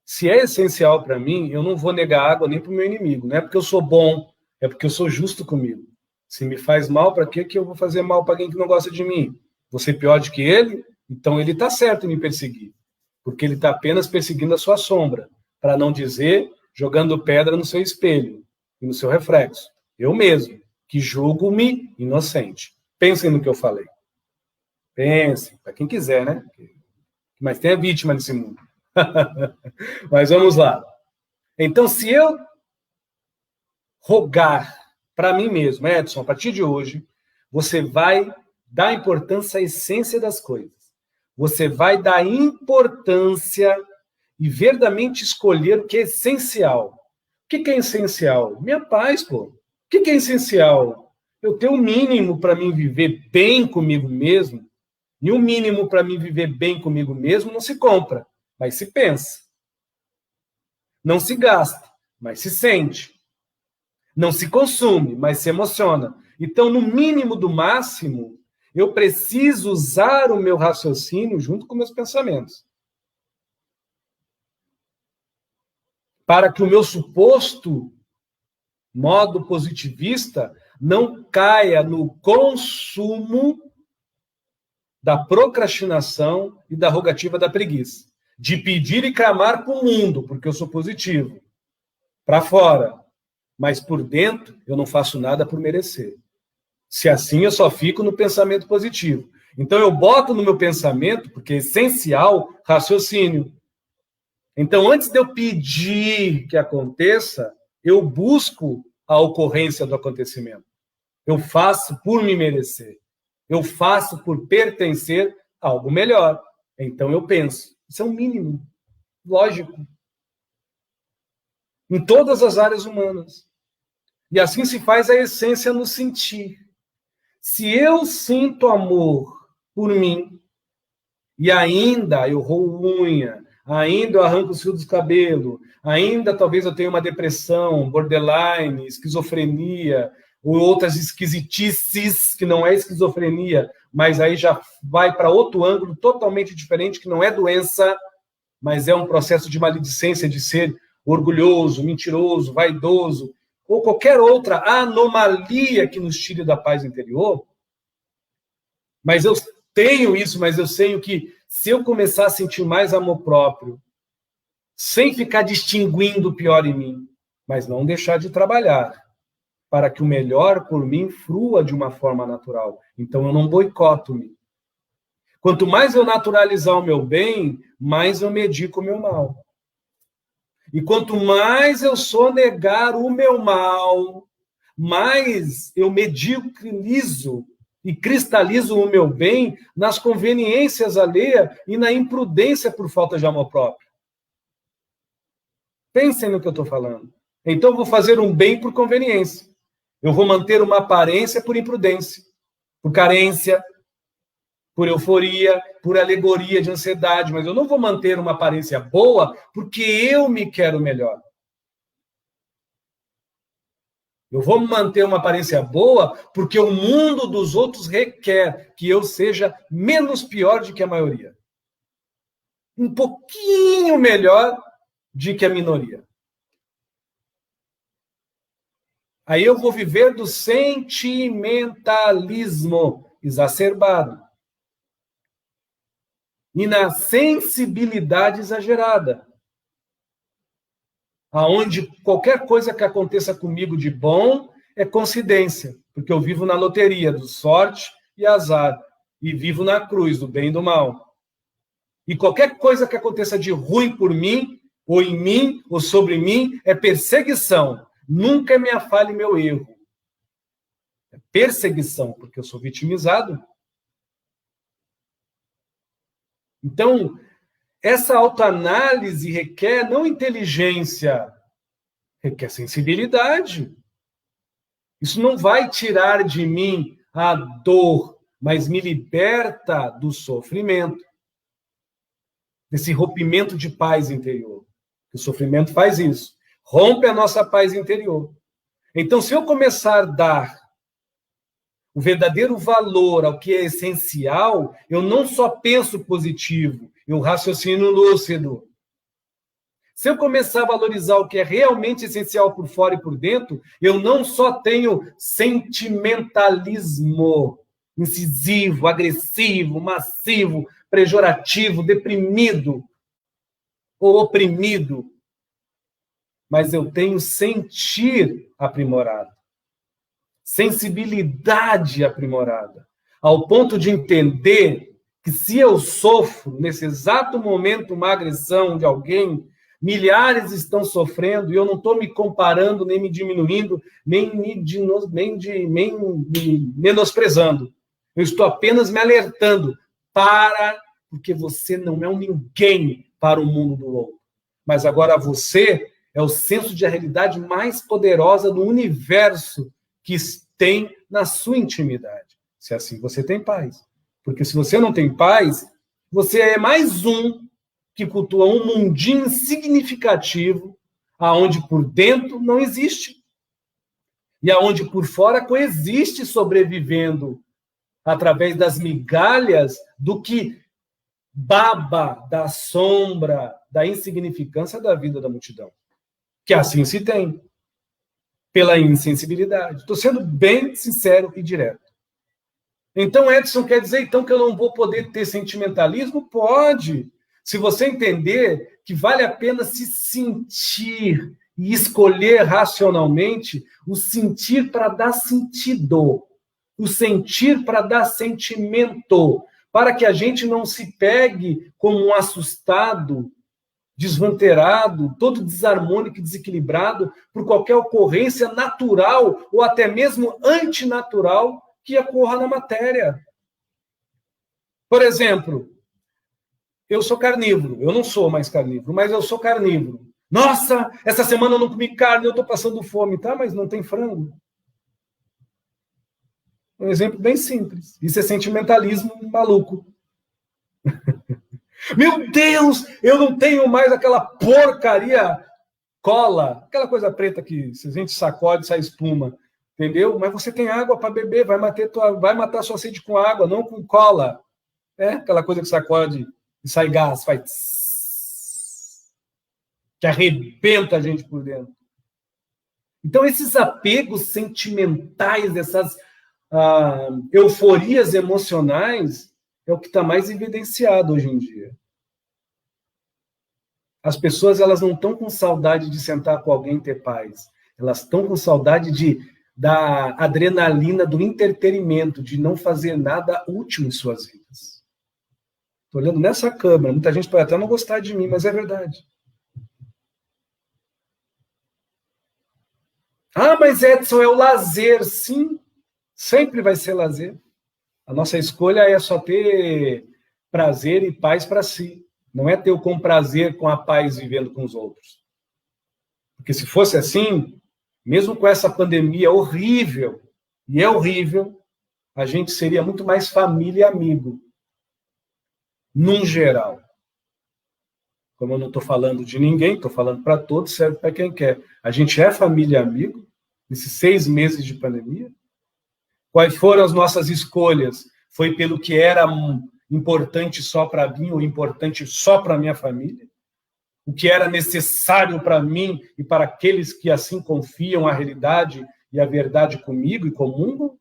Se é essencial para mim, eu não vou negar água nem para o meu inimigo. Não é porque eu sou bom, é porque eu sou justo comigo. Se me faz mal, para que eu vou fazer mal para alguém que não gosta de mim? Vou ser pior do que ele? Então ele está certo em me perseguir. Porque ele está apenas perseguindo a sua sombra. Para não dizer, jogando pedra no seu espelho e no seu reflexo. Eu mesmo, que julgo-me inocente. Pensem no que eu falei. Pensem, para quem quiser, né? Mas tem a vítima nesse mundo. Mas vamos lá. Então, se eu rogar para mim mesmo, Edson, a partir de hoje, você vai dar importância à essência das coisas. Você vai dar importância e verdadeiramente escolher o que é essencial. O que é essencial? Minha paz, pô. O que é essencial? Eu ter o mínimo para mim viver bem comigo mesmo. E o mínimo para mim viver bem comigo mesmo não se compra, mas se pensa. Não se gasta, mas se sente. Não se consome, mas se emociona. Então, no mínimo do máximo, eu preciso usar o meu raciocínio junto com meus pensamentos. Para que o meu suposto modo positivista não caia no consumo da procrastinação e da rogativa da preguiça. De pedir e clamar para o mundo, porque eu sou positivo. Para fora. Mas por dentro, eu não faço nada por merecer. Se assim, eu só fico no pensamento positivo. Então, eu boto no meu pensamento, porque é essencial, raciocínio. Então, antes de eu pedir que aconteça, eu busco a ocorrência do acontecimento. Eu faço por me merecer. Eu faço por pertencer a algo melhor. Então, eu penso. Isso é o mínimo. Lógico. Em todas as áreas humanas. E assim se faz a essência no sentir. Se eu sinto amor por mim, e ainda eu roo unha, ainda eu arranco os fios dos cabelos, ainda talvez eu tenha uma depressão, borderline, esquizofrenia, ou outras esquisitices, que não é esquizofrenia, mas aí já vai para outro ângulo totalmente diferente, que não é doença, mas é um processo de maledicência, de ser orgulhoso, mentiroso, vaidoso, ou qualquer outra anomalia que nos tire da paz interior. Mas eu tenho isso, mas eu sei que se eu começar a sentir mais amor próprio, sem ficar distinguindo o pior em mim, mas não deixar de trabalhar para que o melhor por mim flua de uma forma natural. Então eu não boicoto-me. Quanto mais eu naturalizar o meu bem, mais eu medico o meu mal. E quanto mais eu sonegar o meu mal, mais eu medicalizo e cristalizo o meu bem nas conveniências alheias e na imprudência por falta de amor próprio. Pensem no que eu estou falando. Então eu vou fazer um bem por conveniência. Eu vou manter uma aparência por imprudência, por carência, por euforia, por alegoria de ansiedade, mas eu não vou manter uma aparência boa porque eu me quero melhor. Eu vou manter uma aparência boa porque o mundo dos outros requer que eu seja menos pior do que a maioria. Um pouquinho melhor do que a minoria. Aí eu vou viver do sentimentalismo exacerbado. E na sensibilidade exagerada. Aonde qualquer coisa que aconteça comigo de bom é coincidência, porque eu vivo na loteria do sorte e azar, e vivo na cruz do bem e do mal. E qualquer coisa que aconteça de ruim por mim, ou em mim, ou sobre mim, é perseguição. Nunca é minha falha e meu erro. É perseguição, porque eu sou vitimizado. Então, essa autoanálise requer não inteligência, requer sensibilidade. Isso não vai tirar de mim a dor, mas me liberta do sofrimento, desse rompimento de paz interior. O sofrimento faz isso, rompe a nossa paz interior. Então, se eu começar a dar o verdadeiro valor ao que é essencial, eu não só penso positivo, eu raciocino lúcido. Se eu começar a valorizar o que é realmente essencial por fora e por dentro, eu não só tenho sentimentalismo incisivo, agressivo, massivo, pejorativo, deprimido ou oprimido, mas eu tenho sentir aprimorado, sensibilidade aprimorada, ao ponto de entender que se eu sofro, nesse exato momento, uma agressão de alguém, milhares estão sofrendo e eu não estou me comparando, nem me diminuindo, nem me menosprezando. Eu estou apenas me alertando porque você não é um ninguém para o mundo do outro. Mas agora você é o senso de realidade mais poderosa do universo que tem na sua intimidade. Se assim você tem paz. Porque se você não tem paz, você é mais um que cultua um mundinho significativo, aonde por dentro não existe. E aonde por fora coexiste sobrevivendo através das migalhas do que baba da sombra, da insignificância da vida da multidão. Que assim se tem. Pela insensibilidade. Estou sendo bem sincero e direto. Então, Edson, quer dizer então que eu não vou poder ter sentimentalismo? Pode. Se você entender que vale a pena se sentir e escolher racionalmente o sentir para dar sentido, o sentir para dar sentimento, para que a gente não se pegue como um assustado, desvanteirado, todo desarmônico e desequilibrado por qualquer ocorrência natural ou até mesmo antinatural que ocorra na matéria. Por exemplo, eu sou carnívoro, eu não sou mais carnívoro, mas eu sou carnívoro. Nossa, essa semana eu não comi carne, eu estou passando fome, tá? Mas não tem frango. Um exemplo bem simples. Isso é sentimentalismo maluco. Meu Deus, eu não tenho mais aquela porcaria cola, aquela coisa preta que se a gente sacode, sai espuma, entendeu? Mas você tem água para beber, vai matar sua sede com água, não com cola. É aquela coisa que sacode e sai gás, faz tss, que arrebenta a gente por dentro. Então, esses apegos sentimentais, essas euforias emocionais, é o que está mais evidenciado hoje em dia. As pessoas, elas não estão com saudade de sentar com alguém e ter paz. Elas estão com saudade da adrenalina, do entretenimento, de não fazer nada útil em suas vidas. Estou olhando nessa câmera, muita gente pode até não gostar de mim, mas é verdade. Ah, mas Edson, é o lazer. Sim, sempre vai ser lazer. A nossa escolha é só ter prazer e paz para si. Não é ter o com prazer, com a paz vivendo com os outros. Porque se fosse assim, mesmo com essa pandemia horrível, e é horrível, a gente seria muito mais família e amigo. Num geral. Como eu não estou falando de ninguém, estou falando para todos, serve para quem quer. A gente é família e amigo, nesses 6 meses de pandemia. Quais foram as nossas escolhas? Foi pelo que era importante só para mim ou importante só para minha família? O que era necessário para mim e para aqueles que assim confiam a realidade e a verdade comigo e comungam?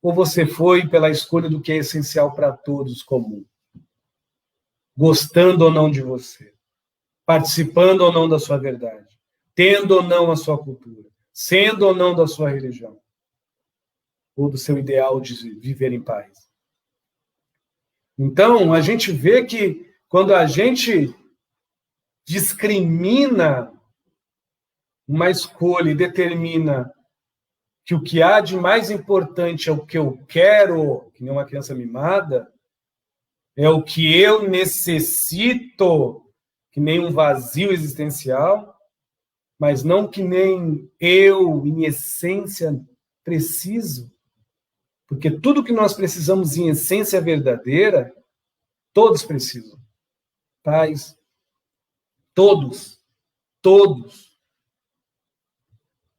Ou você foi pela escolha do que é essencial para todos comum? Gostando ou não de você? Participando ou não da sua verdade? Tendo ou não a sua cultura? Sendo ou não da sua religião? Ou do seu ideal de viver em paz? Então, a gente vê que quando a gente discrimina uma escolha e determina que o que há de mais importante é o que eu quero, que nem uma criança mimada, é o que eu necessito, que nem um vazio existencial, mas não que nem eu, em essência, preciso. Porque tudo que nós precisamos em essência verdadeira, todos precisam. Paz. Todos. Todos.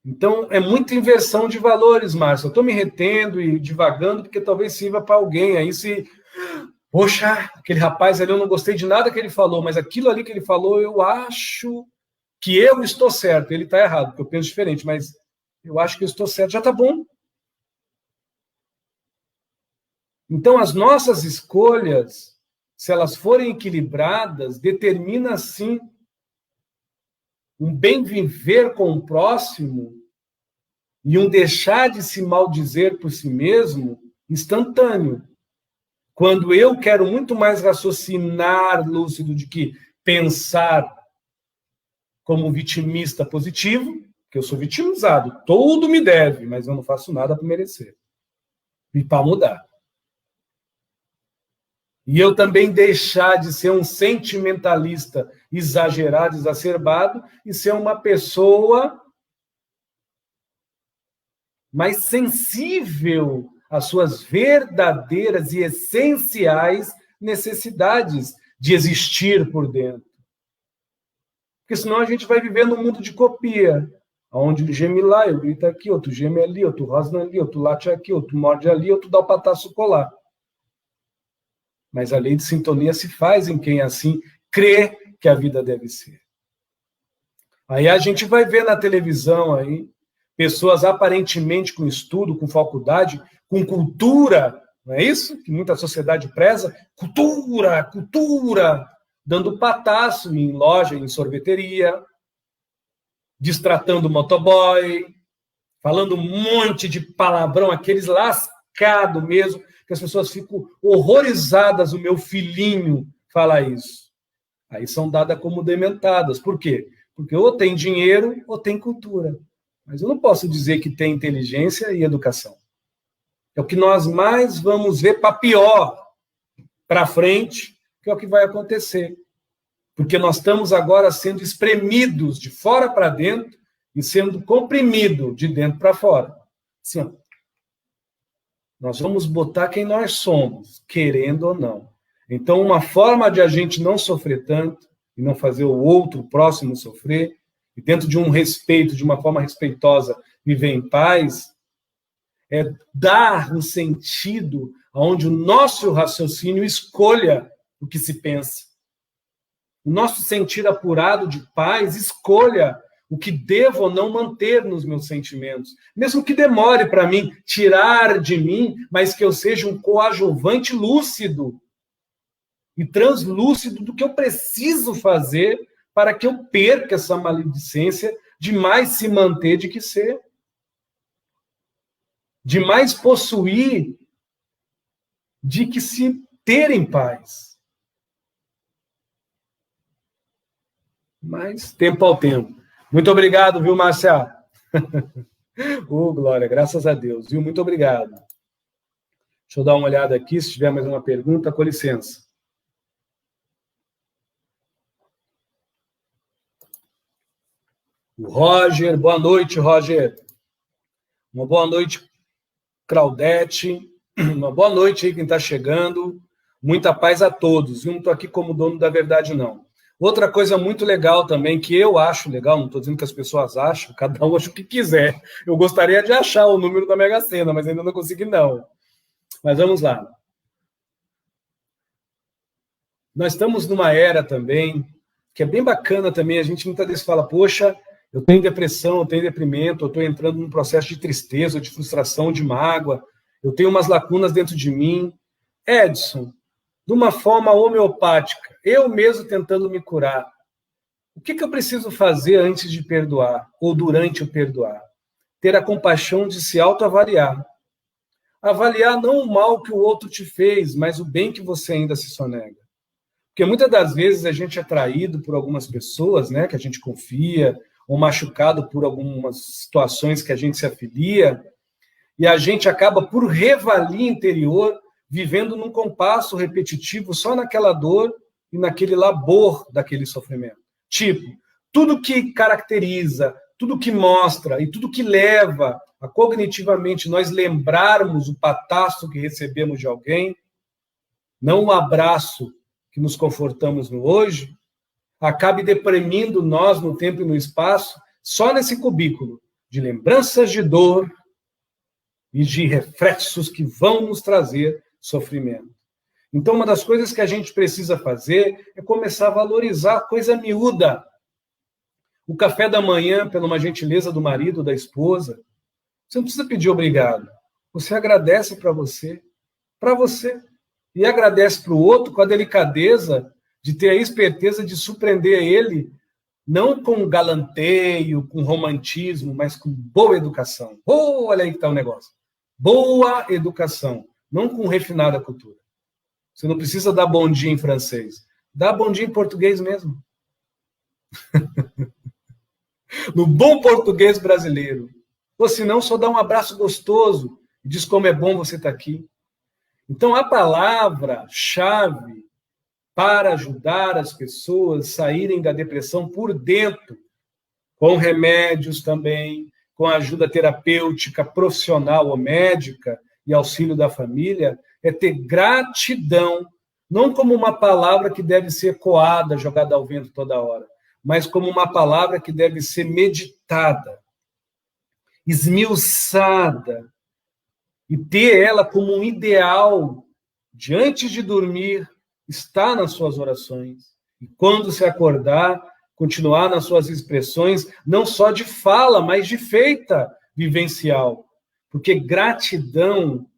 Então, é muita inversão de valores, Márcio. Eu estou me retendo e divagando porque talvez sirva para alguém. Aí se... Poxa, aquele rapaz ali, eu não gostei de nada que ele falou, mas aquilo ali que ele falou, eu acho que eu estou certo. Ele está errado, porque eu penso diferente, mas eu acho que eu estou certo. Já está bom. Então, as nossas escolhas, se elas forem equilibradas, determina, sim, um bem viver com o próximo e um deixar de se maldizer por si mesmo instantâneo. Quando eu quero muito mais raciocinar lúcido do que pensar como vitimista positivo, que eu sou vitimizado, tudo me deve, mas eu não faço nada para merecer e para mudar. E eu também deixar de ser um sentimentalista exagerado, exacerbado, e ser uma pessoa mais sensível às suas verdadeiras e essenciais necessidades de existir por dentro. Porque senão a gente vai viver num mundo de copia, onde um geme lá, eu grito aqui, outro geme ali, outro rosna ali, outro late aqui, outro morde ali, outro dá o pataço colar. Mas a lei de sintonia se faz em quem assim crê que a vida deve ser. Aí a gente vai ver na televisão aí pessoas aparentemente com estudo, com faculdade, com cultura, não é isso? Que muita sociedade preza, cultura, cultura, dando pataço em loja, em sorveteria, destratando motoboy, falando um monte de palavrão, aqueles lascados mesmo, que as pessoas ficam horrorizadas, o meu filhinho fala isso. Aí são dadas como dementadas. Por quê? Porque ou tem dinheiro ou tem cultura. Mas eu não posso dizer que tem inteligência e educação. É o que nós mais vamos ver para pior, para frente, que é o que vai acontecer. Porque nós estamos agora sendo espremidos de fora para dentro e sendo comprimidos de dentro para fora. Assim, ó. Nós vamos botar quem nós somos, querendo ou não. Então, uma forma de a gente não sofrer tanto e não fazer o outro o próximo sofrer, e dentro de um respeito, de uma forma respeitosa, viver em paz, é dar um sentido onde o nosso raciocínio escolha o que se pensa. O nosso sentir apurado de paz escolha o que devo ou não manter nos meus sentimentos. Mesmo que demore para mim tirar de mim, mas que eu seja um coadjuvante lúcido e translúcido do que eu preciso fazer para que eu perca essa maledicência de mais se manter de que ser. De mais possuir de que se ter em paz. Mas tempo ao tempo. Muito obrigado, viu, Márcia? Glória, graças a Deus, viu? Muito obrigado. Deixa eu dar uma olhada aqui, se tiver mais uma pergunta, com licença. O Roger, boa noite, Roger. Uma boa noite, Claudete. Uma boa noite aí quem está chegando. Muita paz a todos. Eu não estou aqui como dono da verdade, não. Outra coisa muito legal também, que eu acho legal, não estou dizendo que as pessoas acham, cada um acha o que quiser. Eu gostaria de achar o número da Mega Sena, mas ainda não consegui, não. Mas vamos lá. Nós estamos numa era também, que é bem bacana também, a gente muitas vezes fala, poxa, eu tenho depressão, eu tenho deprimento, eu estou entrando num processo de tristeza, de frustração, de mágoa, eu tenho umas lacunas dentro de mim. Edson, de uma forma homeopática, eu mesmo tentando me curar, o que eu preciso fazer antes de perdoar, ou durante o perdoar? Ter a compaixão de se autoavaliar. Avaliar não o mal que o outro te fez, mas o bem que você ainda se sonega. Porque muitas das vezes a gente é traído por algumas pessoas, né, que a gente confia, ou machucado por algumas situações que a gente se afilia, e a gente acaba, por revalia interior, vivendo num compasso repetitivo só naquela dor e naquele labor daquele sofrimento. Tipo, tudo que caracteriza, tudo que mostra e tudo que leva a cognitivamente nós lembrarmos o patasso que recebemos de alguém, não o abraço que nos confortamos no hoje, acabe deprimindo nós no tempo e no espaço, só nesse cubículo de lembranças de dor e de reflexos que vão nos trazer sofrimento. Então, uma das coisas que a gente precisa fazer é começar a valorizar a coisa miúda. O café da manhã, pela uma gentileza do marido, da esposa, você não precisa pedir obrigado. Você agradece para você, e agradece para o outro com a delicadeza de ter a esperteza de surpreender ele, não com galanteio, com romantismo, mas com boa educação. Oh, olha aí que está o negócio. Boa educação, não com refinada cultura. Você não precisa dar bom dia em francês. Dá bom dia em português mesmo. No bom português brasileiro. Ou senão, só dá um abraço gostoso e diz como é bom você estar aqui. Então, a palavra-chave para ajudar as pessoas a saírem da depressão por dentro, com remédios também, com ajuda terapêutica, profissional ou médica e auxílio da família, é ter gratidão, não como uma palavra que deve ser coada, jogada ao vento toda hora, mas como uma palavra que deve ser meditada, esmiuçada, e ter ela como um ideal de antes de dormir, estar nas suas orações. E quando se acordar, continuar nas suas expressões, não só de fala, mas de feita vivencial. Porque gratidão,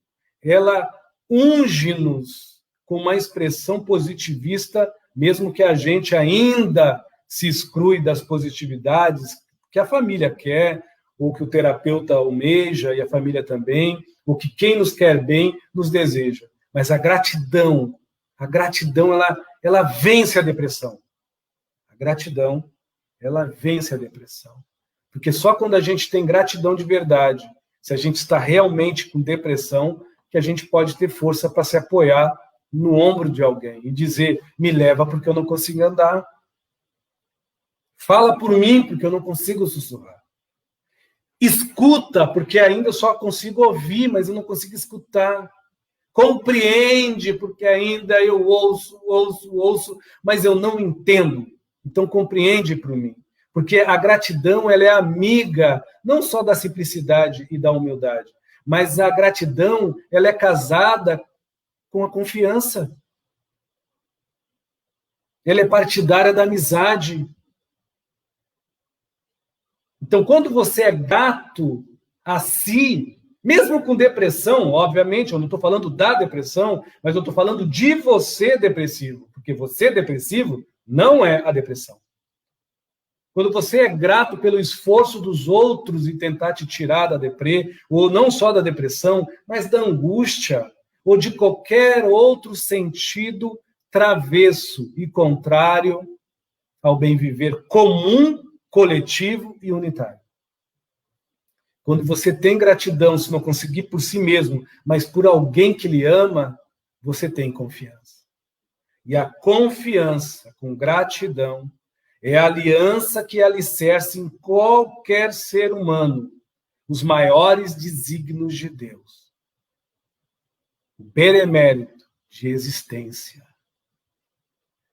ela unge-nos com uma expressão positivista, mesmo que a gente ainda se exclui das positividades que a família quer, ou que o terapeuta almeja, e a família também, ou que quem nos quer bem nos deseja. Mas a gratidão, ela vence a depressão. A gratidão, ela vence a depressão. Porque só quando a gente tem gratidão de verdade, se a gente está realmente com depressão, que a gente pode ter força para se apoiar no ombro de alguém e dizer, me leva porque eu não consigo andar. Fala por mim porque eu não consigo sussurrar. Escuta, porque ainda eu só consigo ouvir, mas eu não consigo escutar. Compreende, porque ainda eu ouço, mas eu não entendo. Então compreende para mim. Porque a gratidão, ela é amiga, não só da simplicidade e da humildade, mas a gratidão, ela é casada com a confiança. Ela é partidária da amizade. Então, quando você é grato a si, mesmo com depressão, obviamente, eu não estou falando da depressão, mas eu estou falando de você depressivo, porque você depressivo não é a depressão. Quando você é grato pelo esforço dos outros em tentar te tirar da deprê, ou não só da depressão, mas da angústia, ou de qualquer outro sentido travesso e contrário ao bem viver comum, coletivo e unitário. Quando você tem gratidão, se não conseguir por si mesmo, mas por alguém que lhe ama, você tem confiança. E a confiança com gratidão é a aliança que alicerce em qualquer ser humano os maiores desígnios de Deus. O benemérito de existência.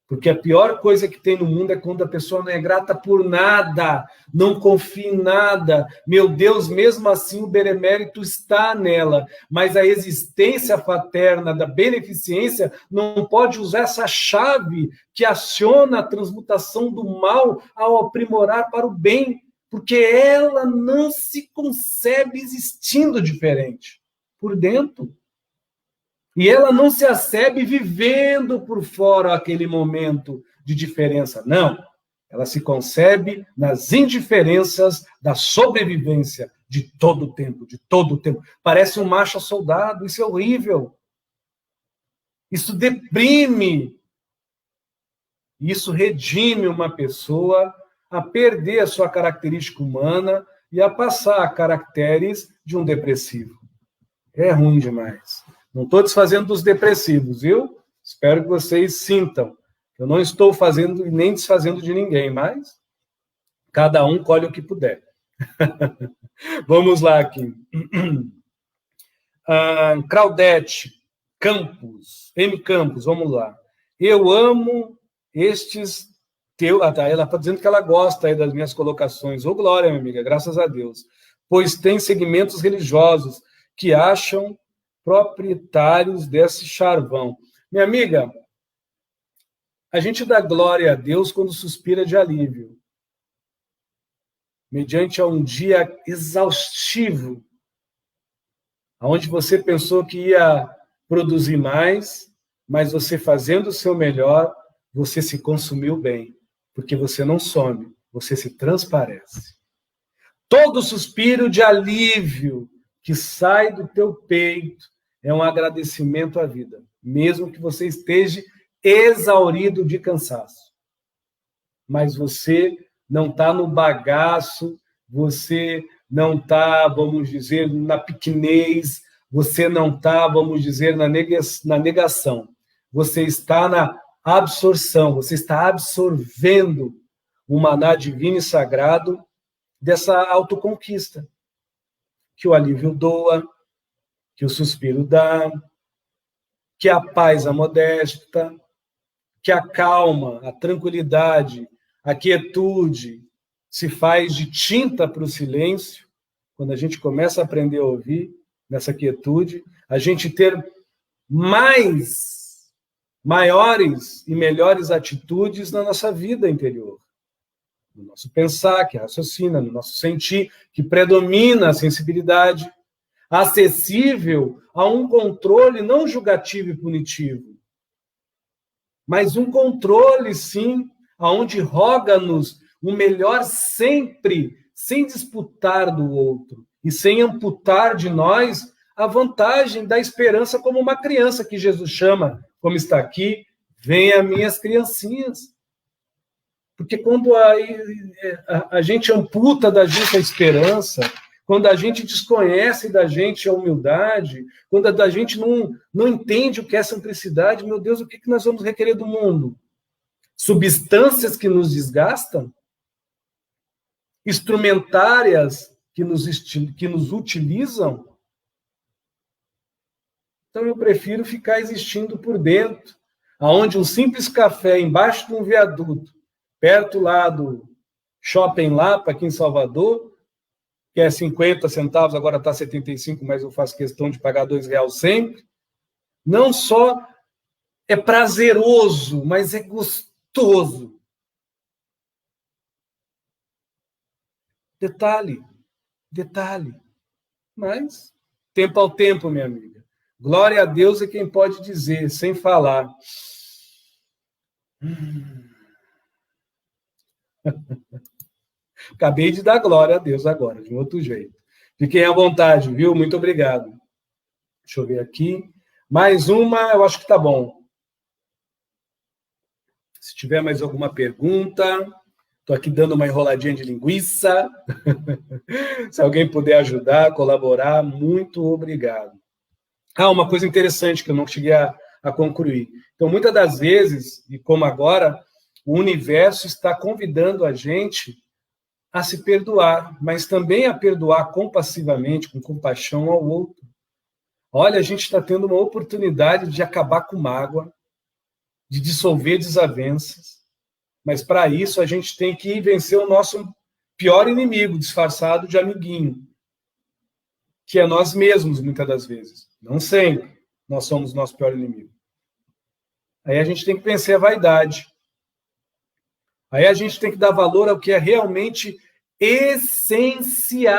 Porque a pior coisa que tem no mundo é quando a pessoa não é grata por nada, não confia em nada. Meu Deus, mesmo assim o benemérito está nela, mas a existência fraterna da beneficência não pode usar essa chave que aciona a transmutação do mal ao aprimorar para o bem, porque ela não se concebe existindo diferente por dentro. E ela não se acebe vivendo por fora aquele momento de diferença. Não. Ela se concebe nas indiferenças da sobrevivência de todo o tempo, de todo o tempo. Parece um macho soldado, isso é horrível. Isso deprime. Isso redime uma pessoa a perder a sua característica humana e a passar a caracteres de um depressivo. É ruim demais. Não estou desfazendo dos depressivos, viu? Espero que vocês sintam. Eu não estou fazendo e nem desfazendo de ninguém, mas cada um colhe o que puder. Vamos lá aqui. Claudete Campos, M. Campos, vamos lá. Eu amo estes teus... ela está dizendo que ela gosta aí das minhas colocações. Ô, glória, minha amiga, graças a Deus. Pois tem segmentos religiosos que acham proprietários desse charvão. Minha amiga, a gente dá glória a Deus quando suspira de alívio, mediante a um dia exaustivo, onde você pensou que ia produzir mais, mas você fazendo o seu melhor, você se consumiu bem, porque você não some, você se transparece. Todo suspiro de alívio que sai do teu peito é um agradecimento à vida, mesmo que você esteja exaurido de cansaço. Mas você não está no bagaço, você não está, vamos dizer, na pequenez, você não está, vamos dizer, na negação. Você está na absorção, você está absorvendo o maná divino e sagrado dessa autoconquista, que o alívio doa, que o suspiro dá, que a paz, a modéstia, que a calma, a tranquilidade, a quietude se faz de tinta para o silêncio, quando a gente começa a aprender a ouvir nessa quietude, a gente ter maiores e melhores atitudes na nossa vida interior. No nosso pensar, que raciocina, no nosso sentir, que predomina a sensibilidade, acessível a um controle não julgativo e punitivo, mas um controle, sim, aonde roga-nos o melhor sempre, sem disputar do outro e sem amputar de nós a vantagem da esperança como uma criança que Jesus chama, como está aqui, venha minhas criancinhas. Porque quando a gente amputa da gente a esperança, quando a gente desconhece da gente a humildade, quando a gente não entende o que é simplicidade, meu Deus, o que nós vamos requerer do mundo? Substâncias que nos desgastam? Instrumentárias que nos utilizam? Então eu prefiro ficar existindo por dentro, aonde um simples café embaixo de um viaduto, perto lá do Shopping Lapa, aqui em Salvador, que é 50 centavos, agora está 75, mas eu faço questão de pagar R$2 sempre. Não só é prazeroso, mas é gostoso. Detalhe. Mas, tempo ao tempo, minha amiga. Glória a Deus é quem pode dizer, sem falar. Acabei de dar glória a Deus agora, de um outro jeito. Fiquem à vontade, viu? Muito obrigado. Deixa eu ver aqui. Mais uma, eu acho que tá bom. Se tiver mais alguma pergunta, estou aqui dando uma enroladinha de linguiça. Se alguém puder ajudar, colaborar, muito obrigado. Uma coisa interessante que eu não cheguei a concluir. Então, muitas das vezes, e como agora, o universo está convidando a gente a se perdoar, mas também a perdoar compassivamente, com compaixão ao outro. Olha, a gente está tendo uma oportunidade de acabar com mágoa, de dissolver desavenças, mas para isso a gente tem que vencer o nosso pior inimigo, disfarçado de amiguinho, que é nós mesmos, muitas das vezes. Não sempre nós somos o nosso pior inimigo. Aí a gente tem que vencer a vaidade. Aí a gente tem que dar valor ao que é realmente essencial,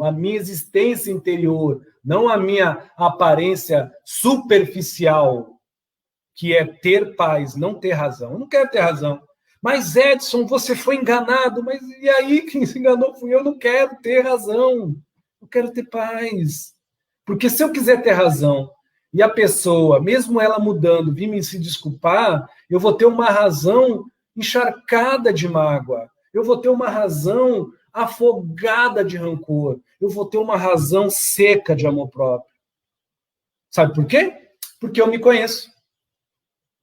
a minha existência interior, não a minha aparência superficial, que é ter paz, não ter razão. Eu não quero ter razão. Mas, Edson, você foi enganado. Mas e aí, quem se enganou fui eu. Não quero ter razão. Eu quero ter paz. Porque se eu quiser ter razão e a pessoa, mesmo ela mudando, vir me se desculpar, eu vou ter uma razão encharcada de mágoa. Eu vou ter uma razão afogada de rancor. Eu vou ter uma razão seca de amor próprio. Sabe por quê? Porque eu me conheço.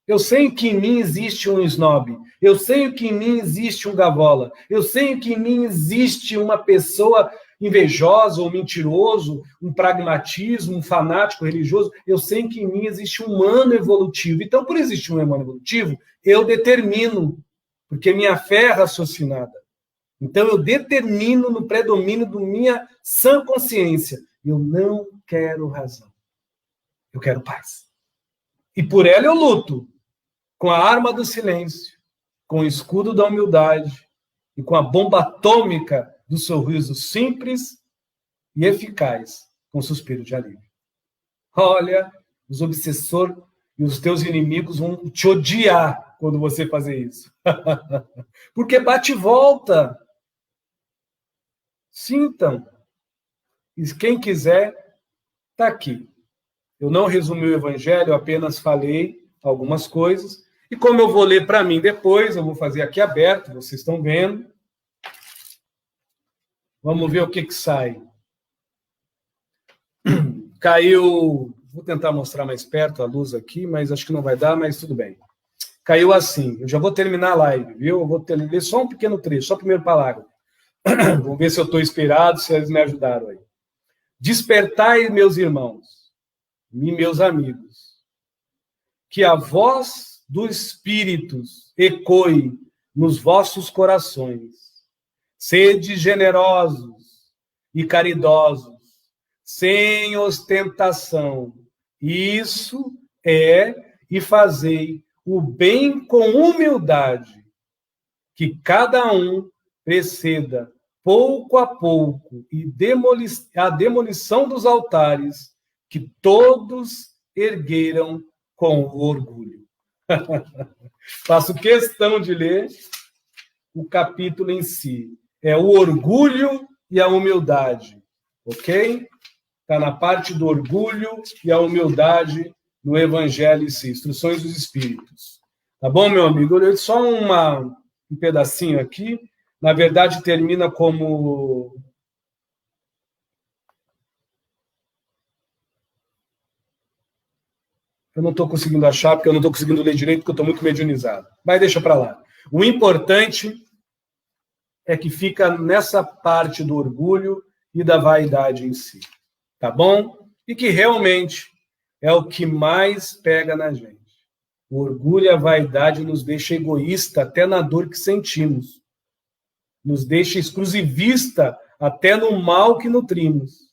Eu sei que em mim existe um snob. Eu sei que em mim existe um gavola. Eu sei que em mim existe uma pessoa invejosa ou mentiroso, um pragmatismo, um fanático religioso. Eu sei que em mim existe um humano evolutivo. Então, por existir um humano evolutivo, eu determino, porque minha fé é raciocinada. Então, eu determino no predomínio da minha sã consciência. Eu não quero razão. Eu quero paz. E por ela eu luto. Com a arma do silêncio, com o escudo da humildade e com a bomba atômica do sorriso simples e eficaz, com suspiro de alívio. Olha, os obsessores e os teus inimigos vão te odiar quando você fazer isso. Porque bate e volta. Sintam. E quem quiser, está aqui. Eu não resumi o evangelho, eu apenas falei algumas coisas. E como eu vou ler para mim depois, eu vou fazer aqui aberto, vocês estão vendo. Vamos ver o que sai. Caiu, vou tentar mostrar mais perto a luz aqui, mas acho que não vai dar, mas tudo bem. Caiu assim, eu já vou terminar a live, viu? Eu vou ler só um pequeno trecho, só o primeiro parágrafo. Vamos ver se eu estou inspirado, se eles me ajudaram aí. Despertai, meus irmãos e meus amigos, que a voz dos espíritos ecoe nos vossos corações. Sede generosos e caridosos, sem ostentação. Isso é e fazei o bem com humildade, que cada um preceda pouco a pouco e a demolição dos altares que todos ergueram com orgulho. Faço questão de ler o capítulo em si. É o orgulho e a humildade, ok? Está na parte do orgulho e a humildade no Evangelho em si, Instruções dos Espíritos. Tá bom, meu amigo? Eu li só um pedacinho aqui. Na verdade, termina como... Eu não estou conseguindo achar, porque eu não estou conseguindo ler direito, porque eu estou muito mediunizado. Mas deixa para lá. O importante é que fica nessa parte do orgulho e da vaidade em si. Tá bom? E que realmente é o que mais pega na gente. O orgulho e a vaidade nos deixa egoísta até na dor que sentimos. Nos deixa exclusivista até no mal que nutrimos.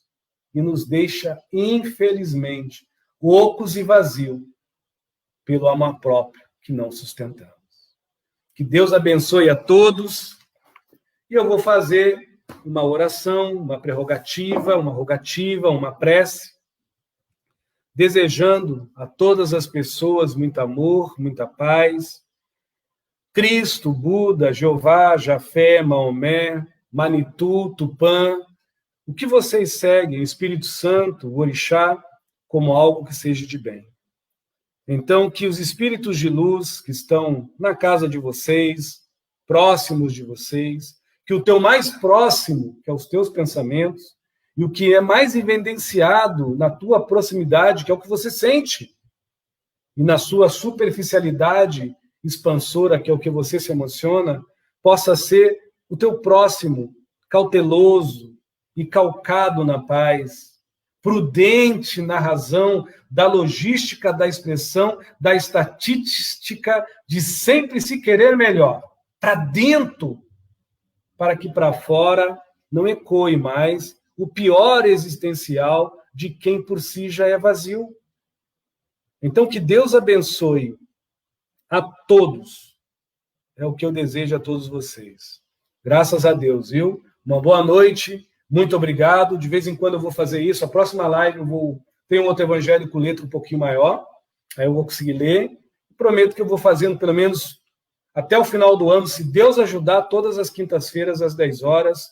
E nos deixa, infelizmente, ocos e vazios pelo amor próprio que não sustentamos. Que Deus abençoe a todos. E eu vou fazer uma oração, uma prerrogativa, uma rogativa, uma prece, desejando a todas as pessoas muito amor, muita paz. Cristo, Buda, Jeová, Jafé, Maomé, Manitu, Tupã, o que vocês seguem, o Espírito Santo, o Orixá, como algo que seja de bem. Então, que os espíritos de luz que estão na casa de vocês, próximos de vocês, que o teu mais próximo, que é os teus pensamentos, e o que é mais evidenciado na tua proximidade, que é o que você sente, e na sua superficialidade expansora, que é o que você se emociona, possa ser o teu próximo, cauteloso e calcado na paz, prudente na razão da logística da expressão, da estatística de sempre se querer melhor, para dentro, para que para fora não ecoe mais o pior existencial de quem por si já é vazio. Então, que Deus abençoe a todos. É o que eu desejo a todos vocês. Graças a Deus, viu? Uma boa noite, muito obrigado. De vez em quando eu vou fazer isso. A próxima live eu vou ter um outro evangelho com letra um pouquinho maior. Aí eu vou conseguir ler. Prometo que eu vou fazendo pelo menos até o final do ano, se Deus ajudar, todas as quintas-feiras, às 10 horas,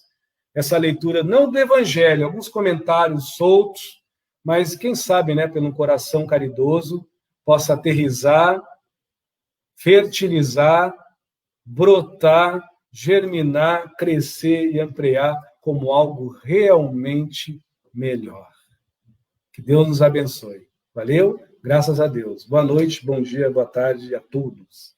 essa leitura, não do evangelho, alguns comentários soltos, mas quem sabe, né, pelo coração caridoso, possa aterrissar, fertilizar, brotar, germinar, crescer e ampliar como algo realmente melhor. Que Deus nos abençoe. Valeu? Graças a Deus. Boa noite, bom dia, boa tarde a todos.